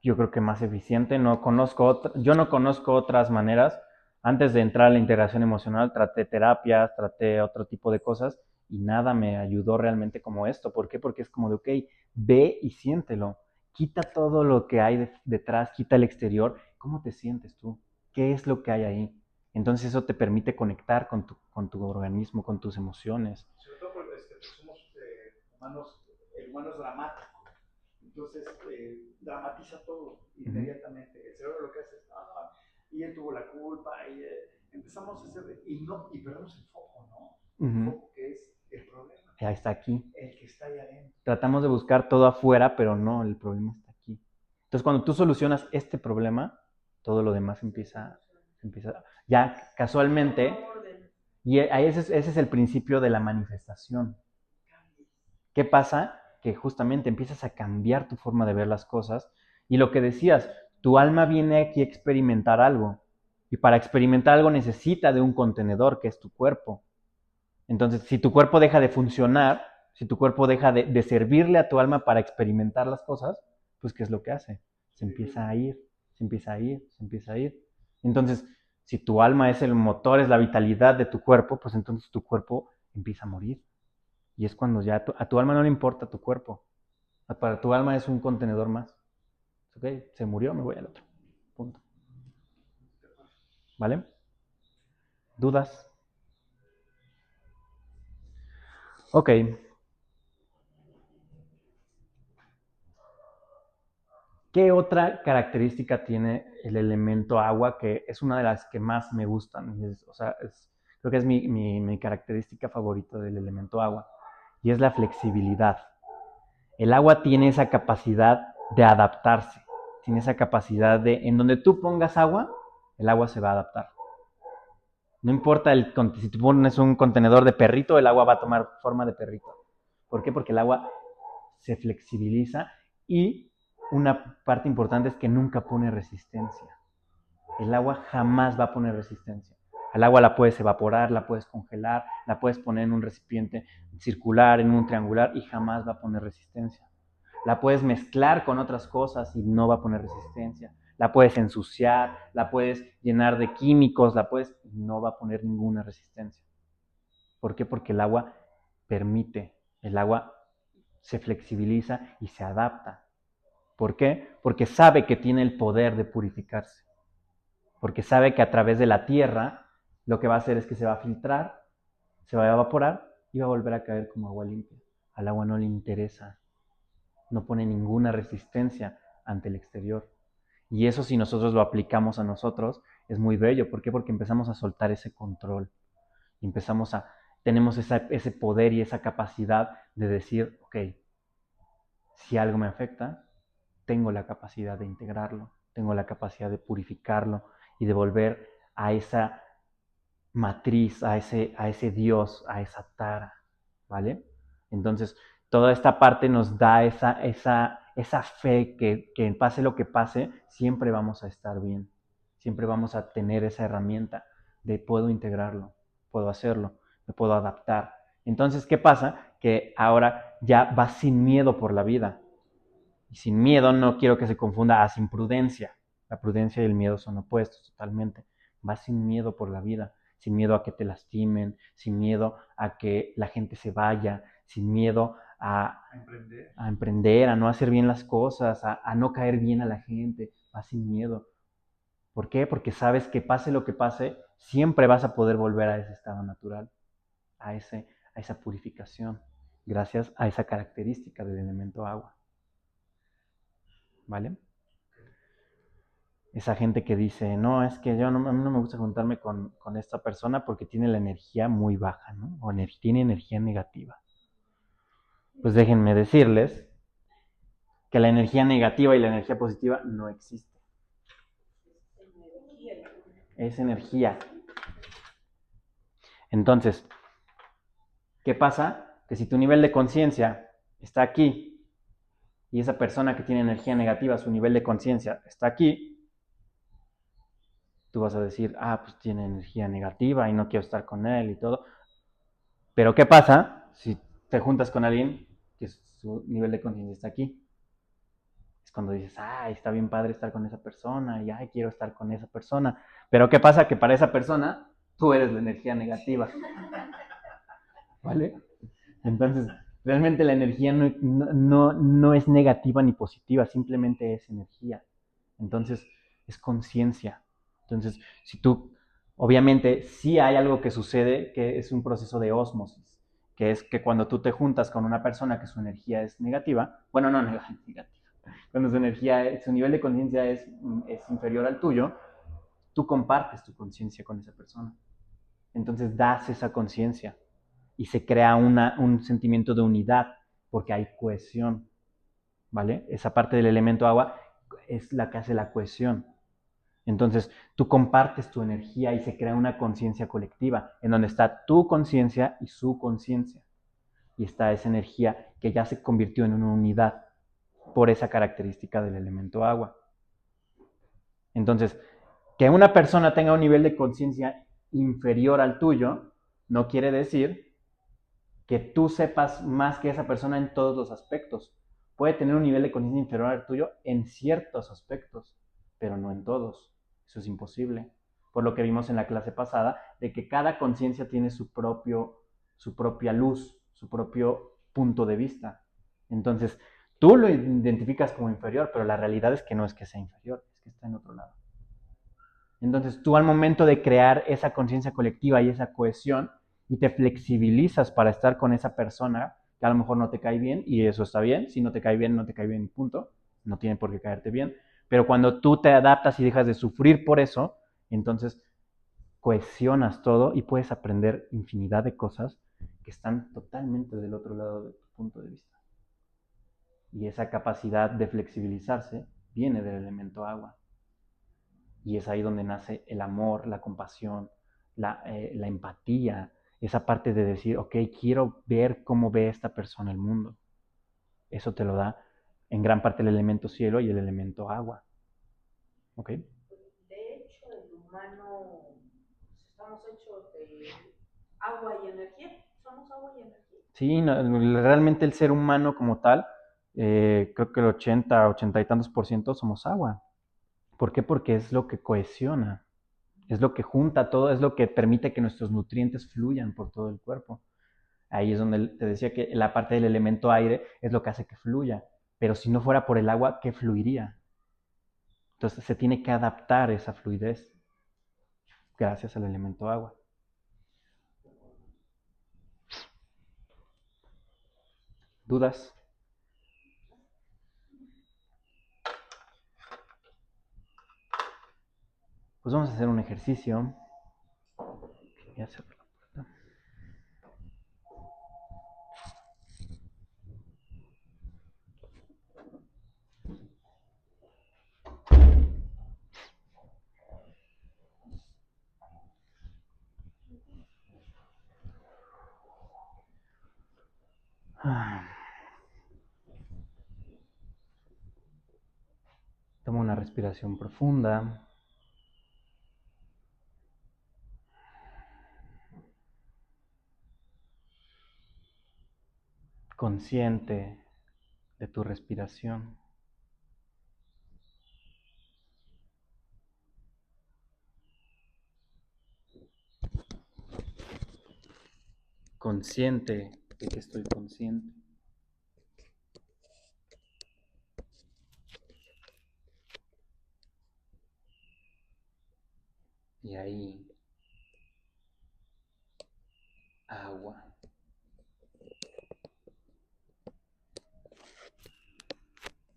yo creo que más eficiente. Yo no conozco otras maneras. Antes de entrar a la integración emocional, traté terapias, traté otro tipo de cosas y nada me ayudó realmente como esto. ¿Por qué? Porque es como de, ok, ve y siéntelo. Quita todo lo que hay detrás, quita el exterior. ¿Cómo te sientes tú? ¿Qué es lo que hay ahí? Entonces eso te permite conectar con tu organismo, con tus emociones. Sobre todo porque somos humanos, el humano es dramático. Entonces, dramatiza todo inmediatamente. El cerebro lo que hace es, y él tuvo la culpa, y empezamos a hacer, y perdemos el foco, ¿no? El foco que es el problema. Ya está aquí. El que está ahí adentro. Tratamos de buscar todo afuera, pero no, el problema está aquí. Entonces, cuando tú solucionas este problema, todo lo demás empieza ya casualmente, y ese es el principio de la manifestación. ¿Qué pasa? Que justamente empiezas a cambiar tu forma de ver las cosas y lo que decías, tu alma viene aquí a experimentar algo y para experimentar algo necesita de un contenedor que es tu cuerpo. Entonces, si tu cuerpo deja de funcionar, si tu cuerpo deja de servirle a tu alma para experimentar las cosas, pues ¿qué es lo que hace? Se empieza a ir, se empieza a ir, se empieza a ir. Entonces, si tu alma es el motor, es la vitalidad de tu cuerpo, pues entonces tu cuerpo empieza a morir. Y es cuando ya a tu alma no le importa tu cuerpo. Para tu alma es un contenedor más. Ok, se murió, me voy al otro. Punto. ¿Vale? ¿Dudas? Ok. ¿Qué otra característica tiene el elemento agua que es una de las que más me gustan? Creo que es mi característica favorita del elemento agua. Y es la flexibilidad. El agua tiene esa capacidad de adaptarse. Tiene esa capacidad de, en donde tú pongas agua, el agua se va a adaptar. No importa si tú pones un contenedor de perrito, el agua va a tomar forma de perrito. ¿Por qué? Porque el agua se flexibiliza y una parte importante es que nunca pone resistencia. El agua jamás va a poner resistencia. Al agua la puedes evaporar, la puedes congelar, la puedes poner en un recipiente circular, en un triangular y jamás va a poner resistencia. La puedes mezclar con otras cosas y no va a poner resistencia. La puedes ensuciar, la puedes llenar de químicos, no va a poner ninguna resistencia. ¿Por qué? Porque el agua permite, el agua se flexibiliza y se adapta. ¿Por qué? Porque sabe que tiene el poder de purificarse. Porque sabe que a través de la tierra lo que va a hacer es que se va a filtrar, se va a evaporar y va a volver a caer como agua limpia. Al agua no le interesa, no pone ninguna resistencia ante el exterior. Y eso, si nosotros lo aplicamos a nosotros, es muy bello. ¿Por qué? Porque empezamos a soltar ese control. Tenemos ese poder y esa capacidad de decir, ok, si algo me afecta, tengo la capacidad de integrarlo, tengo la capacidad de purificarlo y de volver a esa matriz, a ese Dios, a esa Tara, ¿vale? Entonces, toda esta parte nos da esa fe que pase lo que pase, siempre vamos a estar bien, siempre vamos a tener esa herramienta de puedo integrarlo, puedo hacerlo, me puedo adaptar. Entonces, ¿qué pasa? Que ahora ya vas sin miedo por la vida. Y sin miedo no quiero que se confunda sin prudencia. La prudencia y el miedo son opuestos totalmente. Vas sin miedo por la vida, sin miedo a que te lastimen, sin miedo a que la gente se vaya, sin miedo a emprender, a no hacer bien las cosas, a no caer bien a la gente. Vas sin miedo. ¿Por qué? Porque sabes que pase lo que pase, siempre vas a poder volver a ese estado natural, a esa purificación, gracias a esa característica del elemento agua. ¿Vale? Esa gente que dice, no, es que a mí no me gusta juntarme con esta persona porque tiene la energía muy baja, ¿no? O tiene energía negativa. Pues déjenme decirles que la energía negativa y la energía positiva no existe. Es energía. Entonces, ¿qué pasa? Que si tu nivel de conciencia está aquí y esa persona que tiene energía negativa, su nivel de conciencia está aquí, Tú vas a decir, pues tiene energía negativa y no quiero estar con él y todo. Pero ¿qué pasa si te juntas con alguien que su nivel de conciencia está aquí? Es cuando dices, está bien padre estar con esa persona y quiero estar con esa persona. Pero ¿qué pasa? Que para esa persona tú eres la energía negativa. ¿Vale? Entonces, realmente la energía no es negativa ni positiva, simplemente es energía. Entonces, es conciencia. Entonces, si tú, obviamente, sí hay algo que sucede que es un proceso de ósmosis, que es que cuando tú te juntas con una persona que su energía es negativa, bueno, no negativa, cuando su nivel de conciencia es inferior al tuyo, tú compartes tu conciencia con esa persona. Entonces das esa conciencia y se crea un sentimiento de unidad porque hay cohesión, ¿vale? Esa parte del elemento agua es la que hace la cohesión. Entonces tú compartes tu energía y se crea una conciencia colectiva en donde está tu conciencia y su conciencia. Y está esa energía que ya se convirtió en una unidad por esa característica del elemento agua. Entonces, que una persona tenga un nivel de conciencia inferior al tuyo no quiere decir que tú sepas más que esa persona en todos los aspectos. Puede tener un nivel de conciencia inferior al tuyo en ciertos aspectos, pero no en todos. Eso es imposible. Por lo que vimos en la clase pasada, de que cada conciencia tiene su propia luz, su propio punto de vista. Entonces, tú lo identificas como inferior, pero la realidad es que no es que sea inferior, es que está en otro lado. Entonces, tú al momento de crear esa conciencia colectiva y esa cohesión, y te flexibilizas para estar con esa persona que a lo mejor no te cae bien, y eso está bien. Si no te cae bien, no te cae bien, punto. No tiene por qué caerte bien. Pero cuando tú te adaptas y dejas de sufrir por eso, entonces cohesionas todo y puedes aprender infinidad de cosas que están totalmente del otro lado de tu punto de vista. Y esa capacidad de flexibilizarse viene del elemento agua. Y es ahí donde nace el amor, la compasión, la empatía, esa parte de decir, ok, quiero ver cómo ve esta persona el mundo. Eso te lo da en gran parte el elemento cielo y el elemento agua. ¿Ok? De hecho, el humano, estamos hechos de agua y energía. Somos agua y energía. Sí, realmente el ser humano como tal, creo que el 80 y tantos por ciento somos agua. ¿Por qué? Porque es lo que cohesiona, es lo que junta todo, es lo que permite que nuestros nutrientes fluyan por todo el cuerpo. Ahí es donde te decía que la parte del elemento aire es lo que hace que fluya. Pero si no fuera por el agua, ¿qué fluiría? Entonces se tiene que adaptar esa fluidez gracias al elemento agua. ¿Dudas? Pues vamos a hacer un ejercicio. Voy a cerrar la puerta. Toma una respiración profunda. Consciente de tu respiración. Consciente de que estoy consciente. Y ahí, agua.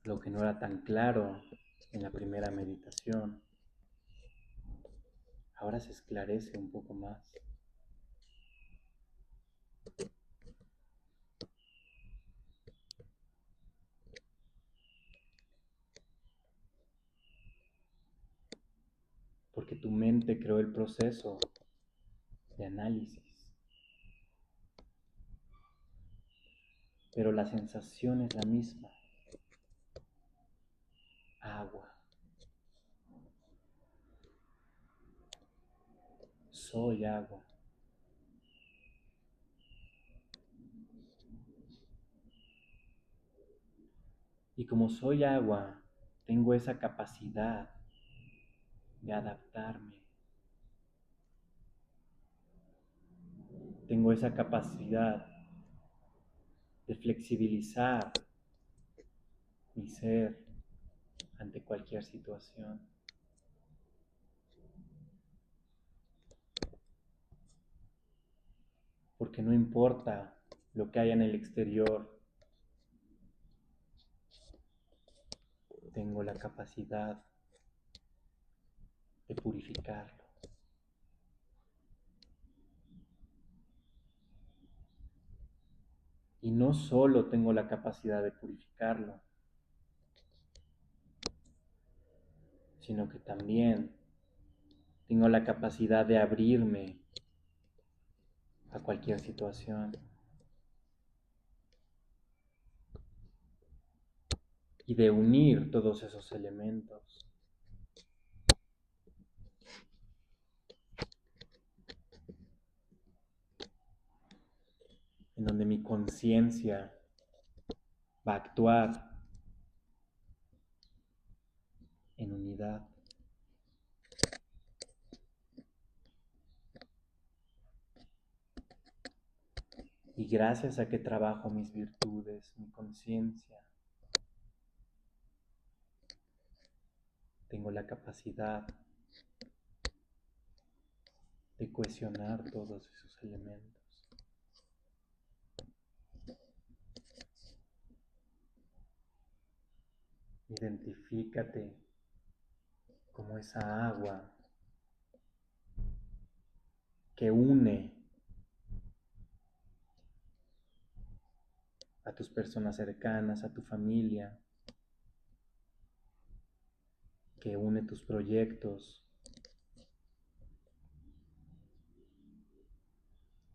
Lo que no era tan claro en la primera meditación, ahora se esclarece un poco más. Porque tu mente creó el proceso de análisis. Pero la sensación es la misma. Agua. Soy agua. Y como soy agua, tengo esa capacidad de adaptarme. Tengo esa capacidad de flexibilizar mi ser ante cualquier situación. Porque no importa lo que haya en el exterior, tengo la capacidad de purificarlo. Y no solo tengo la capacidad de purificarlo, sino que también tengo la capacidad de abrirme a cualquier situación y de unir todos esos elementos. En donde mi conciencia va a actuar en unidad. Y gracias a que trabajo mis virtudes, mi conciencia, tengo la capacidad de cohesionar todos esos elementos. Identifícate como esa agua que une a tus personas cercanas, a tu familia, que une tus proyectos,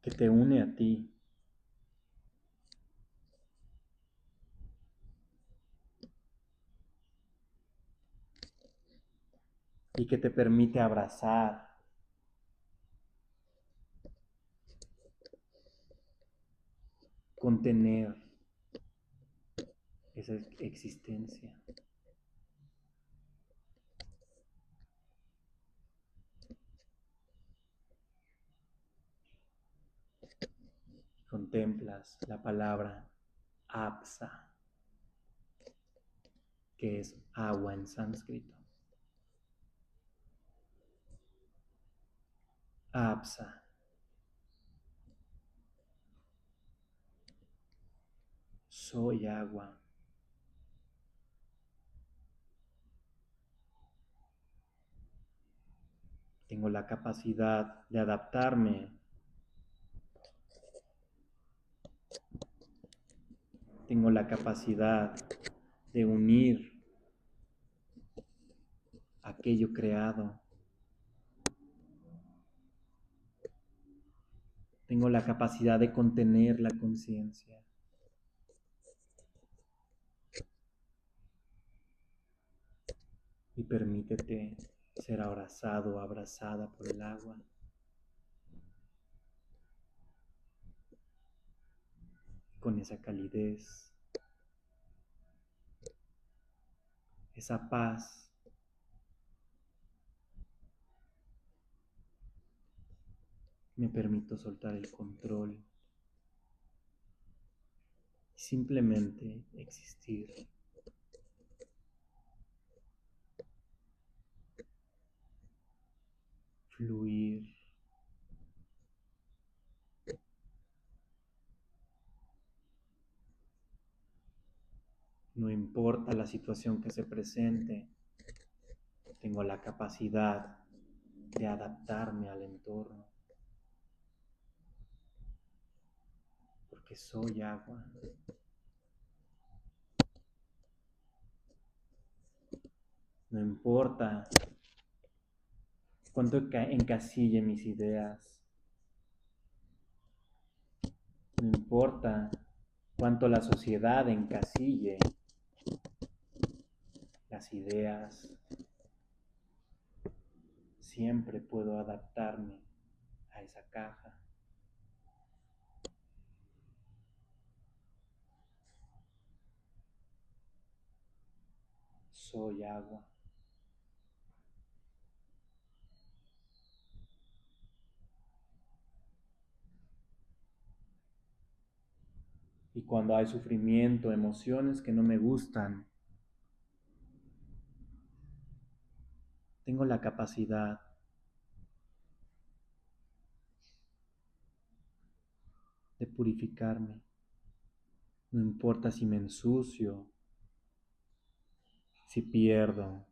que te une a ti. Y que te permite abrazar contener esa existencia. Contemplas la palabra apsa, que es agua en sánscrito. Apsa. Soy agua. Tengo la capacidad de adaptarme. Tengo la capacidad de unir aquello creado. Tengo la capacidad de contener la conciencia. Y permítete ser abrazado o abrazada por el agua. Con esa calidez, esa paz, me permito soltar el control y simplemente existir. Fluir. No importa la situación que se presente, tengo la capacidad de adaptarme al entorno, porque soy agua. No importa cuánto encasille mis ideas, no importa cuánto la sociedad encasille las ideas, siempre puedo adaptarme a esa caja. Soy agua. Y cuando hay sufrimiento, emociones que no me gustan, tengo la capacidad de purificarme. No importa si me ensucio, si pierdo,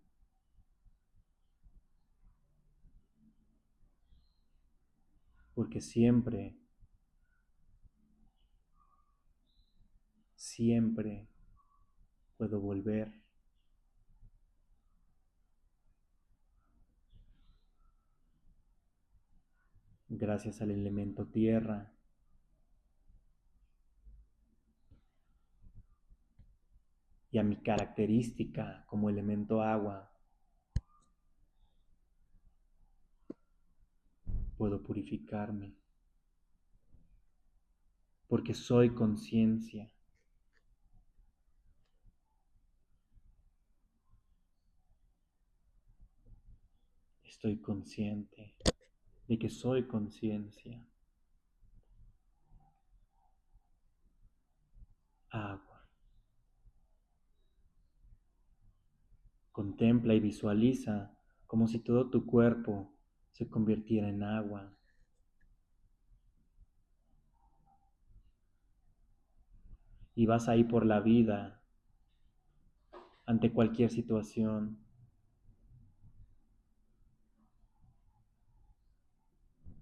porque siempre, siempre puedo volver. Gracias al elemento tierra y a mi característica como elemento agua, puedo purificarme, porque soy conciencia. Estoy consciente de que soy conciencia. Agua. Contempla y visualiza como si todo tu cuerpo se convirtiera en agua. Y vas ahí por la vida, ante cualquier situación,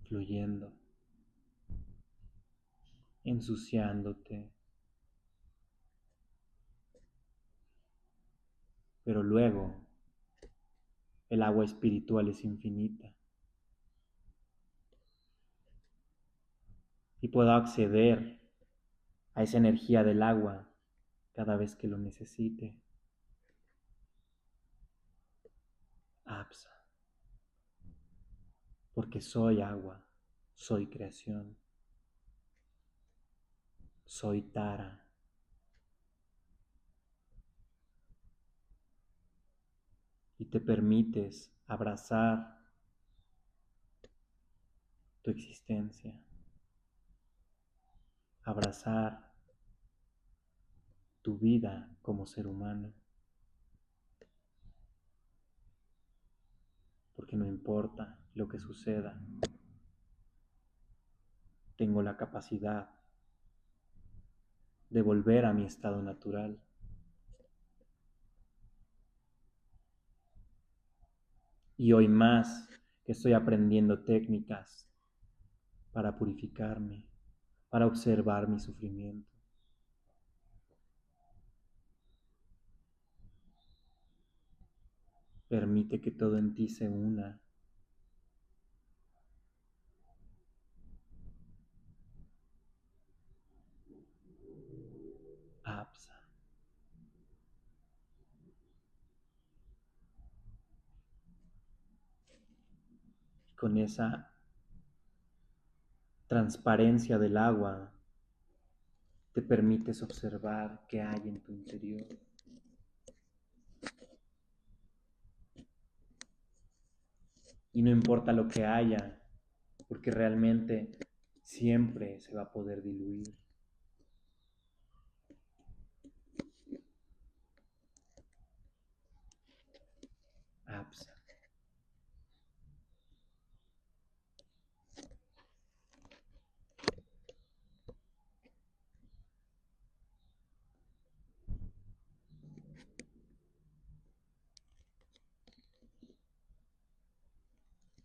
fluyendo, ensuciándote. Pero luego, el agua espiritual es infinita. Y puedo acceder a esa energía del agua cada vez que lo necesite. Apsa. Porque soy agua, soy creación, soy Tara. Y te permites abrazar tu existencia, abrazar tu vida como ser humano, porque no importa lo que suceda, tengo la capacidad de volver a mi estado natural. Y hoy más que estoy aprendiendo técnicas para purificarme, para observar mi sufrimiento. Permite que todo en ti se una. Apsa. Con esa transparencia del agua, te permites observar qué hay en tu interior. Y no importa lo que haya, porque realmente siempre se va a poder diluir. Apsa.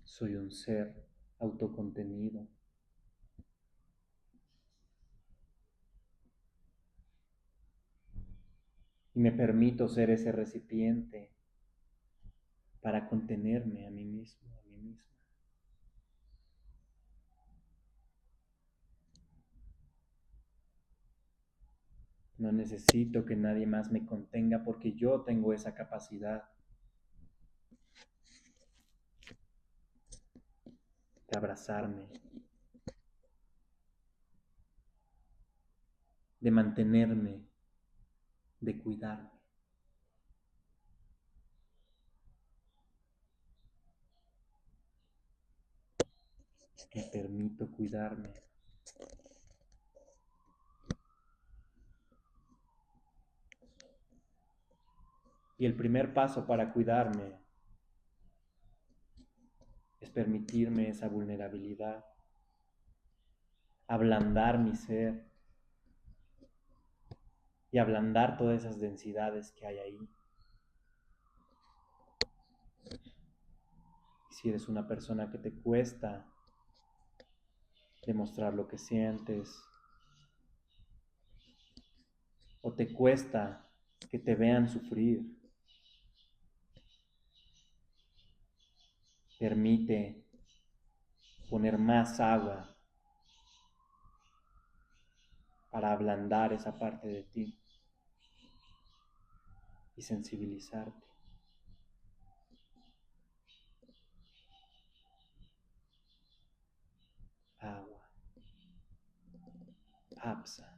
Soy un ser autocontenido. Y me permito ser ese recipiente para contenerme a mí mismo, a mí misma. No necesito que nadie más me contenga porque yo tengo esa capacidad. de abrazarme, de mantenerme, de cuidarme. Me permito cuidarme. Y el primer paso para cuidarme es permitirme esa vulnerabilidad, ablandar mi ser y ablandar todas esas densidades que hay ahí. Y si eres una persona que te cuesta demostrar lo que sientes, o te cuesta que te vean sufrir, permite poner más agua para ablandar esa parte de ti y sensibilizarte. Agua. Apsa.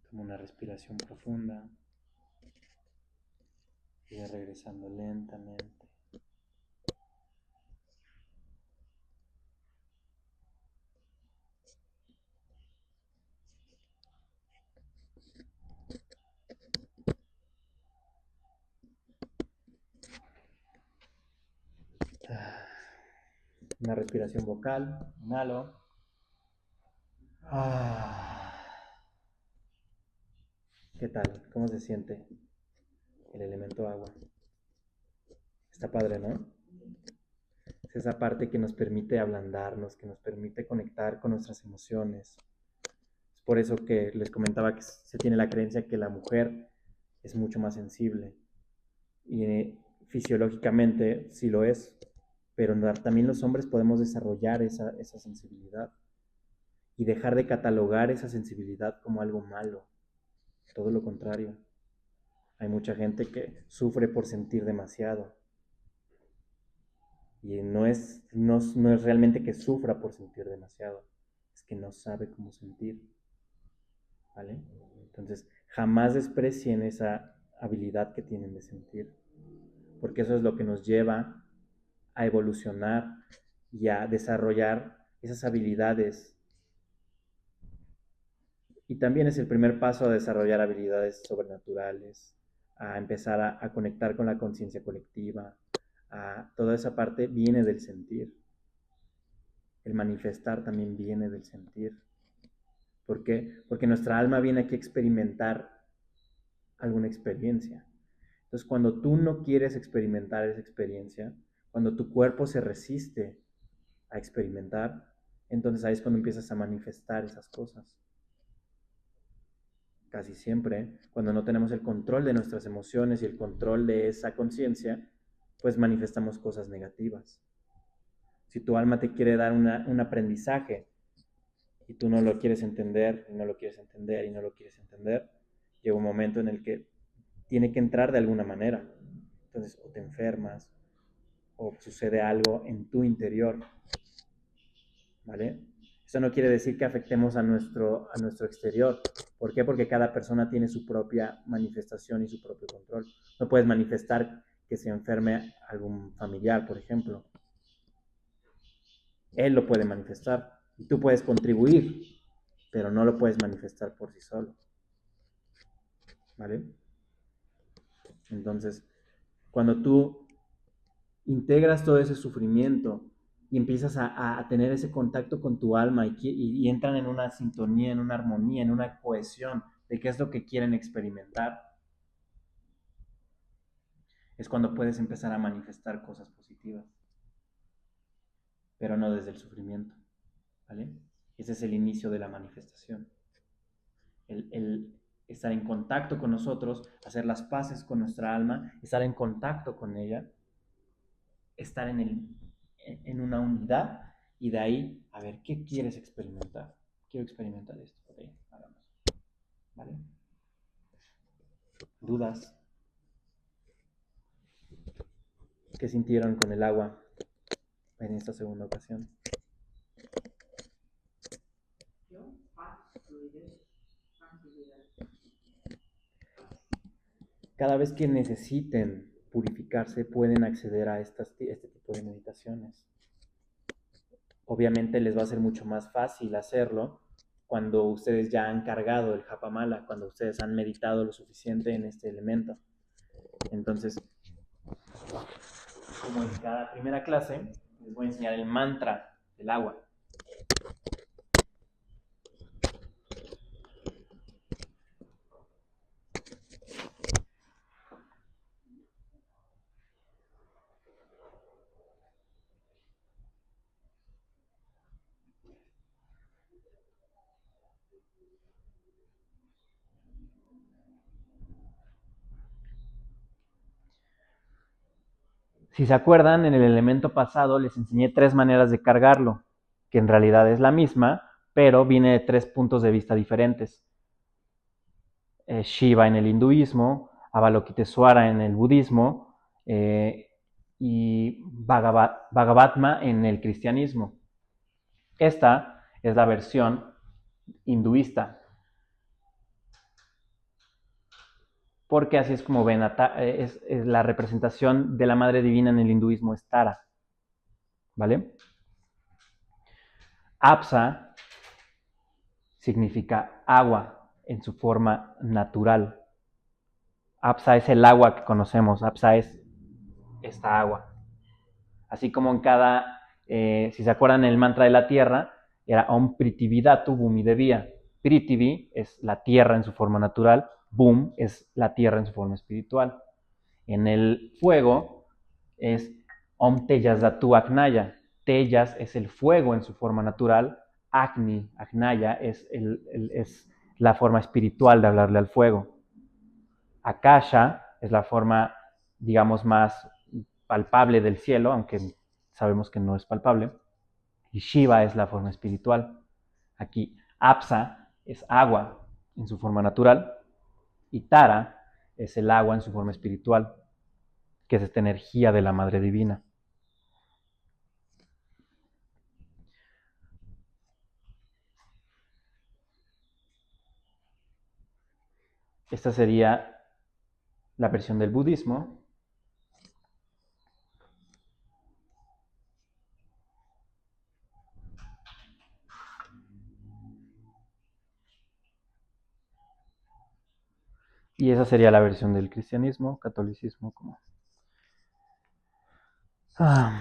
Toma una respiración profunda y ve regresando lentamente. Una respiración vocal. Inhalo. ¿Qué tal? ¿Cómo se siente el elemento agua? Está padre, ¿no? Es esa parte que nos permite ablandarnos, que nos permite conectar con nuestras emociones. Es por eso que les comentaba que se tiene la creencia que la mujer es mucho más sensible. Y fisiológicamente sí lo es, pero también los hombres podemos desarrollar esa sensibilidad y dejar de catalogar esa sensibilidad como algo malo. Todo lo contrario. Hay mucha gente que sufre por sentir demasiado. Y no es realmente que sufra por sentir demasiado, es que no sabe cómo sentir. ¿Vale? Entonces, jamás desprecien esa habilidad que tienen de sentir, porque eso es lo que nos lleva a evolucionar y a desarrollar esas habilidades. Y también es el primer paso a desarrollar habilidades sobrenaturales, a empezar a conectar con la conciencia colectiva. Toda esa parte viene del sentir. El manifestar también viene del sentir. ¿Por qué? Porque nuestra alma viene aquí a experimentar alguna experiencia. Entonces, cuando tú no quieres experimentar esa experiencia, cuando tu cuerpo se resiste a experimentar, entonces ahí es cuando empiezas a manifestar esas cosas. Casi siempre, cuando no tenemos el control de nuestras emociones y el control de esa conciencia, pues manifestamos cosas negativas. Si tu alma te quiere dar un aprendizaje y tú no lo quieres entender, y no lo quieres entender, y no lo quieres entender, llega un momento en el que tiene que entrar de alguna manera. Entonces, o te enfermas, o sucede algo en tu interior, ¿vale? Eso no quiere decir que afectemos a nuestro exterior. ¿Por qué? Porque cada persona tiene su propia manifestación y su propio control. No puedes manifestar que se enferme algún familiar, por ejemplo. Él lo puede manifestar y tú puedes contribuir, pero no lo puedes manifestar por sí solo. ¿Vale? Entonces, cuando tú integras todo ese sufrimiento y empiezas a tener ese contacto con tu alma y entran en una sintonía, en una armonía, en una cohesión de qué es lo que quieren experimentar, es cuando puedes empezar a manifestar cosas positivas, pero no desde el sufrimiento, ¿vale? Ese es el inicio de la manifestación. El estar en contacto con nosotros, hacer las paces con nuestra alma, estar en contacto con ella, estar en una unidad Y de ahí, a ver, ¿qué quieres experimentar? Quiero experimentar esto. Ok, hagamos. ¿Vale? ¿Dudas? ¿Qué sintieron con el agua en esta segunda ocasión? Yo, paz, fluidez, tranquilidad. Cada vez que necesiten purificarse, pueden acceder a este tipo de meditaciones. Obviamente les va a ser mucho más fácil hacerlo cuando ustedes ya han cargado el Japamala, cuando ustedes han meditado lo suficiente en este elemento. Entonces, como en cada primera clase, les voy a enseñar el mantra del agua. Si se acuerdan, en el elemento pasado les enseñé 3 maneras de cargarlo, que en realidad es la misma, pero viene de 3 puntos de vista diferentes. Shiva en el hinduismo, Avalokitesvara en el budismo y Bhagavatma en el cristianismo. Esta es la versión hinduista, porque así es como ven, es la representación de la Madre Divina en el hinduismo es Tara, ¿vale? Apsa significa agua en su forma natural. Apsa es el agua que conocemos, Apsa es esta agua. Así como en cada, si se acuerdan, el mantra de la tierra era Om Prithividatu Bhumidevya. Prithvi es la tierra en su forma natural, Bhum es la tierra en su forma espiritual. En el fuego es Om Tejasdatu Agnaya. Tejas es el fuego en su forma natural, Agni, Agnaya es la forma espiritual de hablarle al fuego. Akasha es la forma, digamos, más palpable del cielo, aunque sabemos que no es palpable. Y Shiva es la forma espiritual. Aquí Apsa es agua en su forma natural y Tara es el agua en su forma espiritual, que es esta energía de la Madre Divina. Esta sería la versión del budismo. Y esa sería la versión del cristianismo, catolicismo, como... Om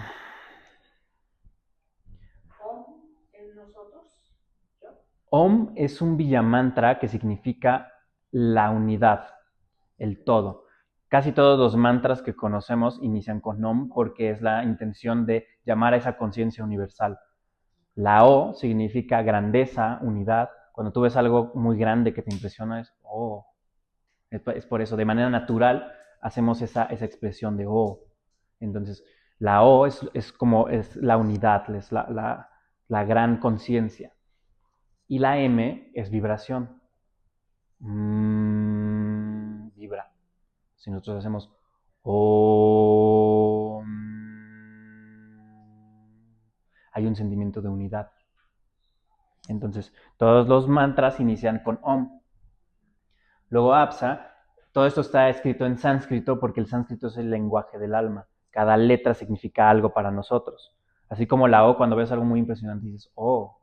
en nosotros, yo. Om es un villamantra que significa la unidad, el todo. Casi todos los mantras que conocemos inician con Om porque es la intención de llamar a esa conciencia universal. La O significa grandeza, unidad. Cuando tú ves algo muy grande que te impresiona es Oh. Es por eso, de manera natural, hacemos esa expresión de Oh. Entonces, la O es como es la unidad, es la gran conciencia. Y la M es vibración. Vibra. Si nosotros hacemos Om, hay un sentimiento de unidad. Entonces, todos los mantras inician con Om. Luego Apsa, todo esto está escrito en sánscrito porque el sánscrito es el lenguaje del alma. Cada letra significa algo para nosotros. Así como la O, cuando ves algo muy impresionante dices, oh.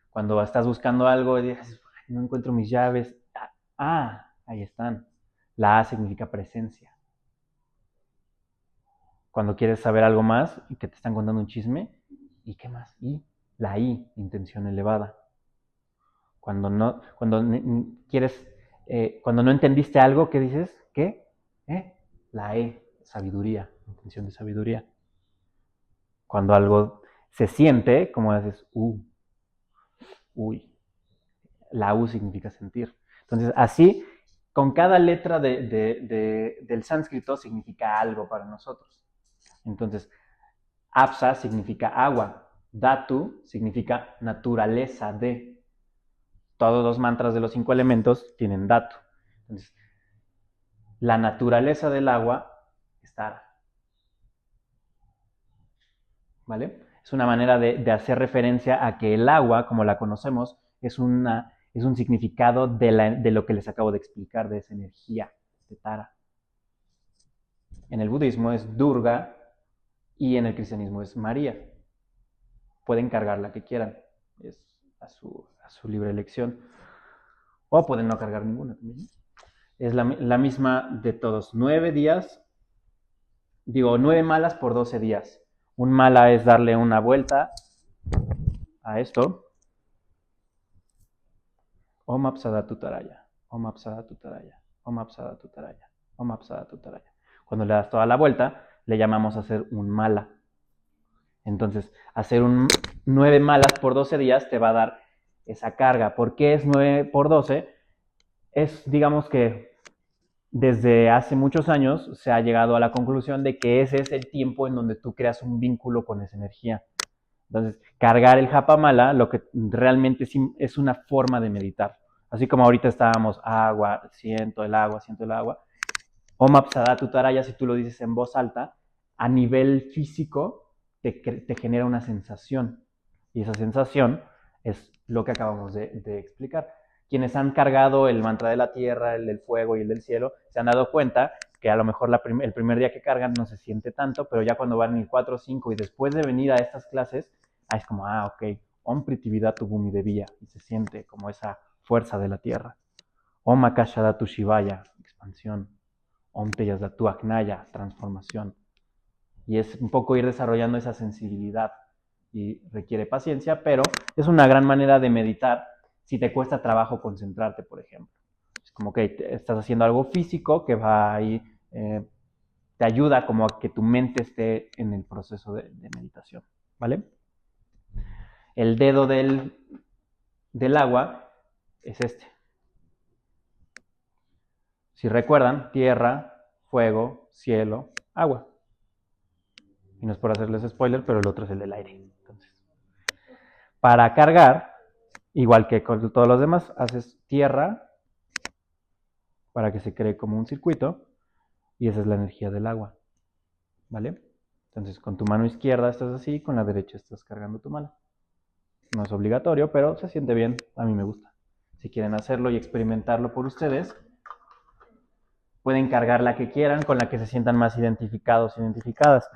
Cuando estás buscando algo y dices, no encuentro mis llaves. Ahí están. La A significa presencia. Cuando quieres saber algo más y que te están contando un chisme, ¿y qué más? Y la I, intención elevada. Cuando no quieres, cuando no entendiste algo, ¿qué dices? ¿Qué? La E, sabiduría, intención de sabiduría. Cuando algo se siente, como dices, uy. La U significa sentir. Entonces, así, con cada letra del sánscrito significa algo para nosotros. Entonces, Apsa significa agua. Dhatu significa naturaleza de. Todos los mantras de los 5 elementos tienen dhatu. Entonces, la naturaleza del agua es Tara. ¿Vale? Es una manera de hacer referencia a que el agua, como la conocemos, es un significado de lo que les acabo de explicar, de esa energía de Tara. En el budismo es Durga y en el cristianismo es María. Pueden cargar la que quieran, es a su libre elección. O pueden no cargar ninguna también. Es la misma de todos. 9 días, 9 malas por 12 días. Un mala es darle una vuelta a esto. Om Apsadatu Taraya, Om Apsadatu Taraya, Om Apsadatu Taraya, Om Apsadatu Taraya. Cuando le das toda la vuelta, le llamamos a hacer un mala. Entonces, hacer 9 malas por 12 días te va a dar esa carga. ¿Por qué es 9 por 12? Es, digamos que desde hace muchos años se ha llegado a la conclusión de que ese es el tiempo en donde tú creas un vínculo con esa energía. Entonces, cargar el japa mala, lo que realmente es una forma de meditar. Así como ahorita estábamos, agua, siento el agua, siento el agua. Om Apsadatu Taraya, si tú lo dices en voz alta, a nivel físico te genera una sensación. Y esa sensación es lo que acabamos de explicar. Quienes han cargado el mantra de la tierra, el del fuego y el del cielo, se han dado cuenta que a lo mejor el primer día que cargan no se siente tanto, pero ya cuando van el 4 o 5 y después de venir a estas clases, es como, ok, Om Prithividatu Bhumi Devya, y se siente como esa fuerza de la tierra. Om Akashadatu Shivaya, expansión. Om Teyasdatu Agnaya, transformación. Y es un poco ir desarrollando esa sensibilidad y requiere paciencia, pero es una gran manera de meditar si te cuesta trabajo concentrarte, por ejemplo. Es como que estás haciendo algo físico que va ahí, te ayuda como a que tu mente esté en el proceso de meditación, ¿vale? El dedo del agua es este. Si recuerdan, tierra, fuego, cielo, agua. Y no es por hacerles spoiler, pero el otro es el del aire. Entonces, para cargar, igual que con todos los demás, haces tierra para que se cree como un circuito y esa es la energía del agua. ¿Vale? Entonces, con tu mano izquierda estás así, con la derecha estás cargando tu mano. No es obligatorio, pero se siente bien. A mí me gusta. Si quieren hacerlo y experimentarlo por ustedes, pueden cargar la que quieran, con la que se sientan más identificados, identificadas.